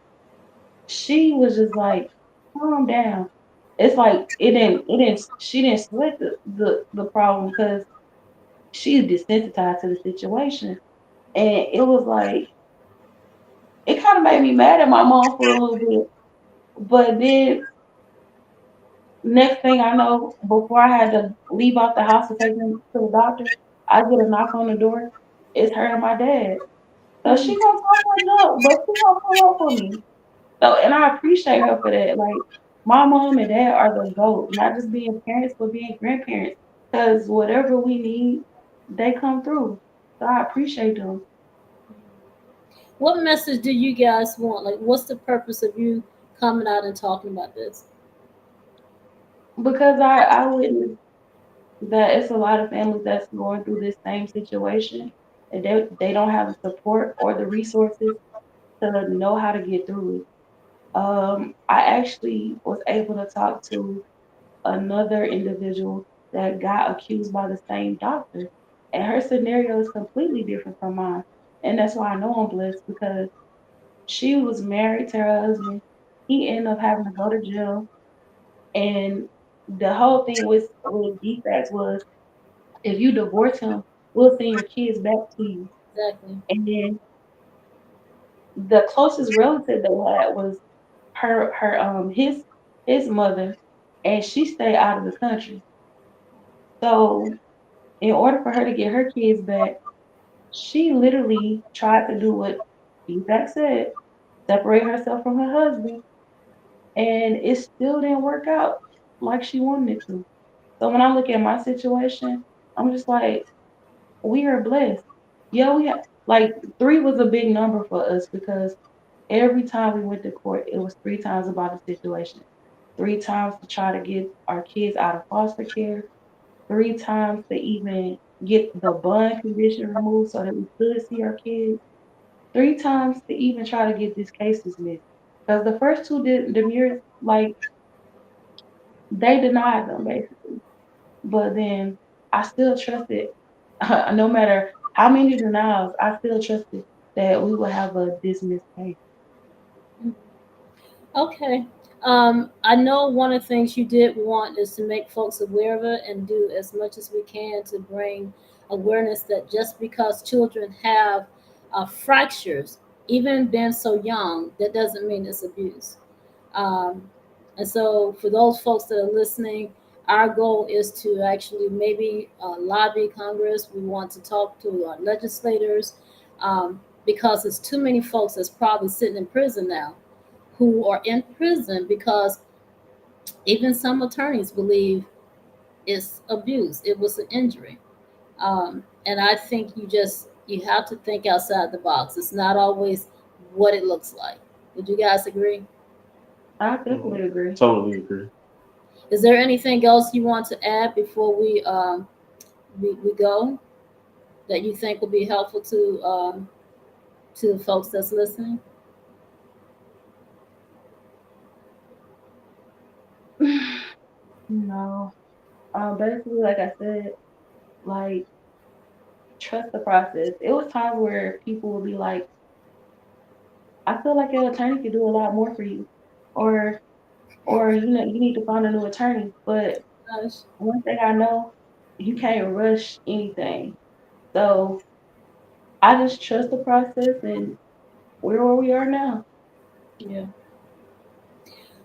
she was just like, calm down. It's like she didn't sweat the problem because she's desensitized to the situation. And it was like it kind of made me mad at my mom for a little bit. But then next thing I know, before I had to leave out the house to take him to the doctor, I get a knock on the door. It's her and my dad. So she gonna talk her up, but she gonna pull up for me. So and I appreciate her for that. Like my mom and dad are the GOAT, not just being parents, but being grandparents. Because whatever we need, they come through. So I appreciate them. What message do you guys want? Like, what's the purpose of you coming out and talking about this? Because I witnessed that it's a lot of families that's going through this same situation and they don't have the support or the resources to know how to get through it. I actually was able to talk to another individual that got accused by the same doctor, and her scenario is completely different from mine. And that's why I know I'm blessed because she was married to her husband. He ended up having to go to jail, and the whole thing with defects was if you divorce him, we'll send your kids back to you. Exactly. And then the closest relative they had was his mother, and she stayed out of the country. So in order for her to get her kids back, she literally tried to do what feedback said, separate herself from her husband, and it still didn't work out like she wanted it to. So when I look at my situation, I'm just like, we are blessed. Yeah, we have like three was a big number for us because every time we went to court, it was three times about the situation. Three times to try to get our kids out of foster care, three times to even get the bond condition removed so that we could see our kids, three times to even try to get this case dismissed. Because the first two did demurs, like they denied them basically. But then I still trusted, no matter how many denials, I still trusted that we would have a dismissed case. Okay. I know one of the things you did want is to make folks aware of it and do as much as we can to bring awareness that just because children have fractures, even being so young, that doesn't mean it's abuse. Um, and so, for those folks that are listening, our goal is to actually maybe lobby Congress. We want to talk to our legislators because there's too many folks that's probably sitting in prison now who are in prison because even some attorneys believe it's abuse, it was an injury. And I think you have to think outside the box. It's not always what it looks like. Would you guys agree? I Mhm. definitely agree. Totally agree. Is there anything else you want to add before we go that you think will be helpful to the folks that's listening? No. Basically, like I said, like trust the process. It was times where people would be like, I feel like your attorney could do a lot more for you. Or you need to find a new attorney. But Gosh, one thing I know, you can't rush anything. So I just trust the process and we're where we are now. yeah.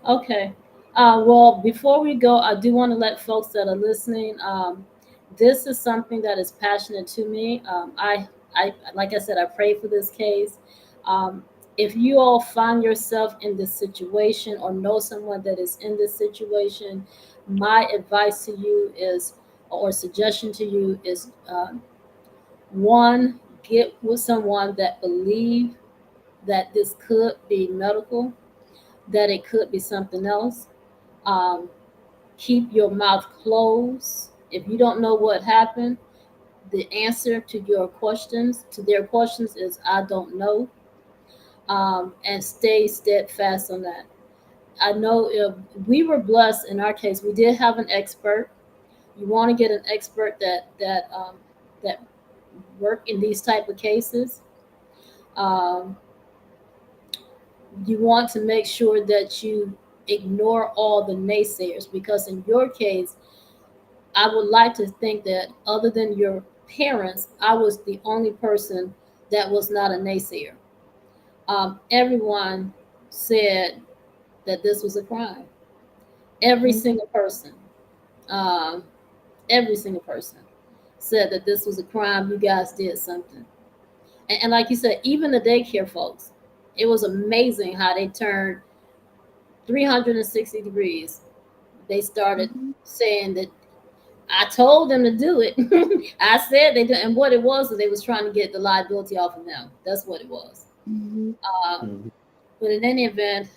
Okay. Well, before we go, I do want to let folks that are listening. This is something that is passionate to me. Like I said, I pray for this case. Um, if you all find yourself in this situation or know someone that is in this situation, my advice to you is, or suggestion to you is, one, get with someone that believe that this could be medical, that it could be something else. um, Keep your mouth closed. If you don't know what happened, the answer to their questions is I don't know. And stay steadfast on that. I know if we were blessed in our case, we did have an expert. You want to get an expert that work in these type of cases. Um, You want to make sure that you ignore all the naysayers, because in your case, I would like to think that other than your parents, I was the only person that was not a naysayer. Everyone said that this was a crime. Every Mhm. single person, um, every single person said that this was a crime. You guys did something. And like you said, even the daycare folks, it was amazing how they turned 360 degrees. They started Mhm. saying that I told them to do it. I said they did, and what it was is they was trying to get the liability off of them. That's what it was. Mhm. Um, Mhm. but in any event,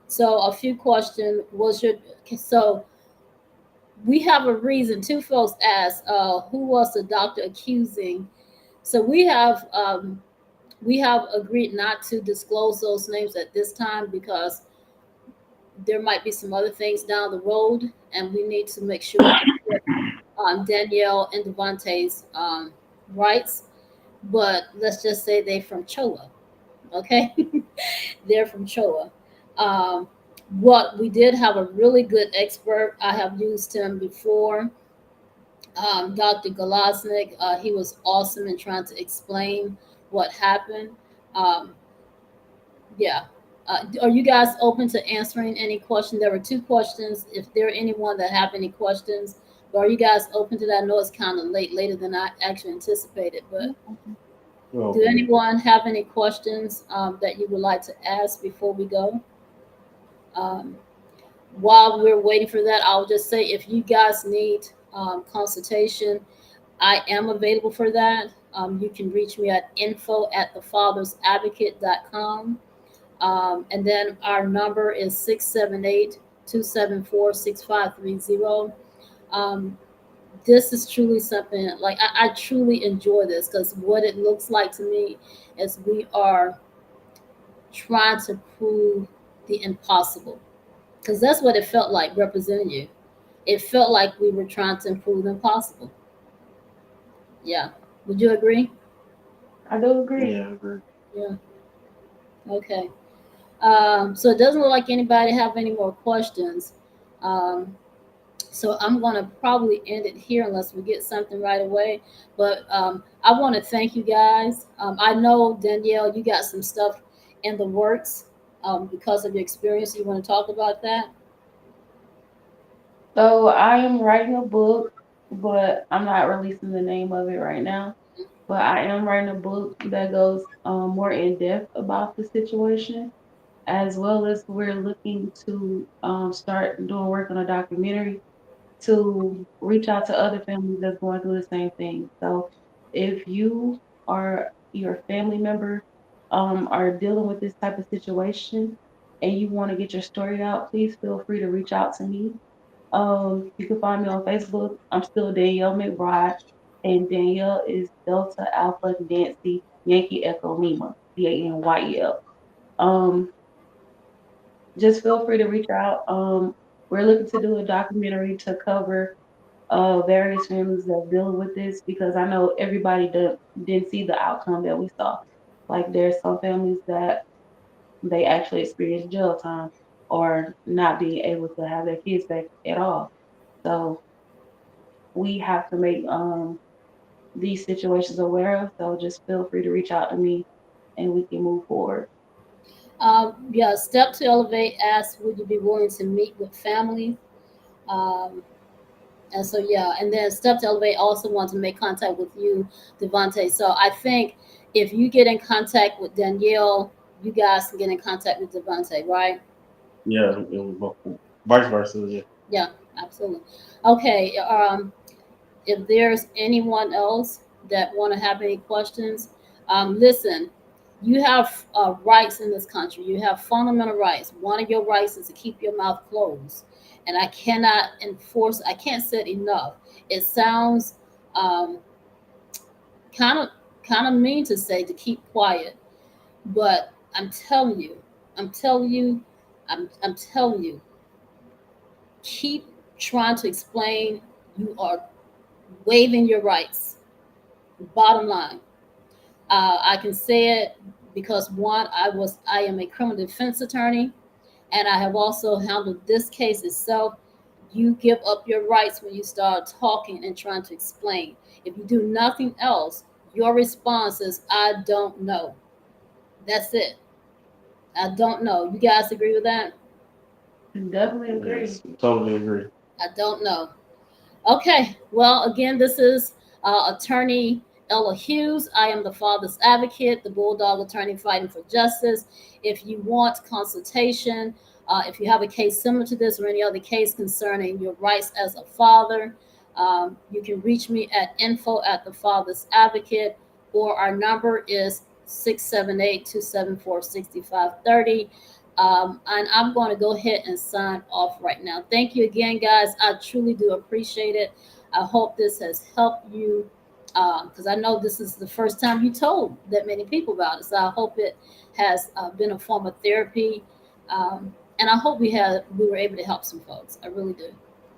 so a few questions was your so we have a reason. Two folks asked, who was the doctor accusing? So we have agreed not to disclose those names at this time because there might be some other things down the road, and we need to make sure we protect Danielle and DeVante's rights. But let's just say they from Choa, okay? They're from Choa. Um, what we did have a really good expert. I have used him before, Dr. Golosnik. He was awesome in trying to explain what happened. Um, yeah. Are you guys open to answering any question? There were two questions. If there are anyone that have any questions, but are you guys open to that? I know it's kind of late, later than I actually anticipated, but do Well, anyone have any questions that you would like to ask before we go? Um, while we're waiting for that, I'll just say if you guys need consultation, I am available for that. You can reach me at info@thefathersadvocate.com. And then our number is 678-274-6530. Um, this is truly something like I truly enjoy this because what it looks like to me is we are trying to prove the impossible. Because that's what it felt like representing you. It felt like we were trying to improve the impossible. Yeah. Would you agree? I do agree. yeah, I agree. Yeah. Okay. So it doesn't look like anybody have any more questions. Um, so I'm going to probably end it here unless we get something right away. But I want to thank you guys. I know, Danielle, you got some stuff in the works because of your experience. You want to talk about that? So I am writing a book, but I'm not releasing the name of it right now. But I am writing a book that goes more in depth about the situation, as well as we're looking to start doing work on a documentary to reach out to other families that's going through the same thing. So if you or your family member are dealing with this type of situation and you want to get your story out, please feel free to reach out to me. You can find me on Facebook. I'm still Danyel McBride, and Danielle is Delta Alpha Nancy Yankee Echo Lima, DANYEL. Um, just feel free to reach out. We're looking to do a documentary to cover various families that are dealing with this because I know everybody didn't see the outcome that we saw. Like there's some families that they actually experienced jail time or not being able to have their kids back at all. So we have to make these situations aware of. So just feel free to reach out to me and we can move forward. Yeah, Step to Elevate asks, would you be willing to meet with family? Um, and so, yeah, and then Step to Elevate also want to make contact with you, Devante. So I think if you get in contact with Danielle, you guys can get in contact with Devante, right? Yeah, vice versa. Yeah. Yeah, absolutely. Okay. If there's anyone else that want to have any questions, listen, you have rights in this country. You have fundamental rights. One of your rights is to keep your mouth closed, and I cannot enforce. I can't say it enough. It sounds um, kind of kind of mean to say to keep quiet, but I'm telling you, I'm telling you, keep trying to explain. You are waiving your rights. Bottom line. I can say it because one, I am a criminal defense attorney, and I have also handled this case itself. You give up your rights when you start talking and trying to explain. If you do nothing else, your response is, I don't know. That's it. I don't know. You guys agree with that? Definitely agree. Yes, totally agree. I don't know. Okay. Well, again, this is attorney Ella Hughes. I am the father's advocate, the bulldog attorney fighting for justice. If you want consultation, if you have a case similar to this or any other case concerning your rights as a father, you can reach me at info at the father's advocate, or our number is 678-274-6530. And I'm going to go ahead and sign off right now. Thank you again, guys. I truly do appreciate it. I hope this has helped you, because I know this is the first time you told that many people about it. So I hope it has been a form of therapy, and I hope we were able to help some folks. I really do.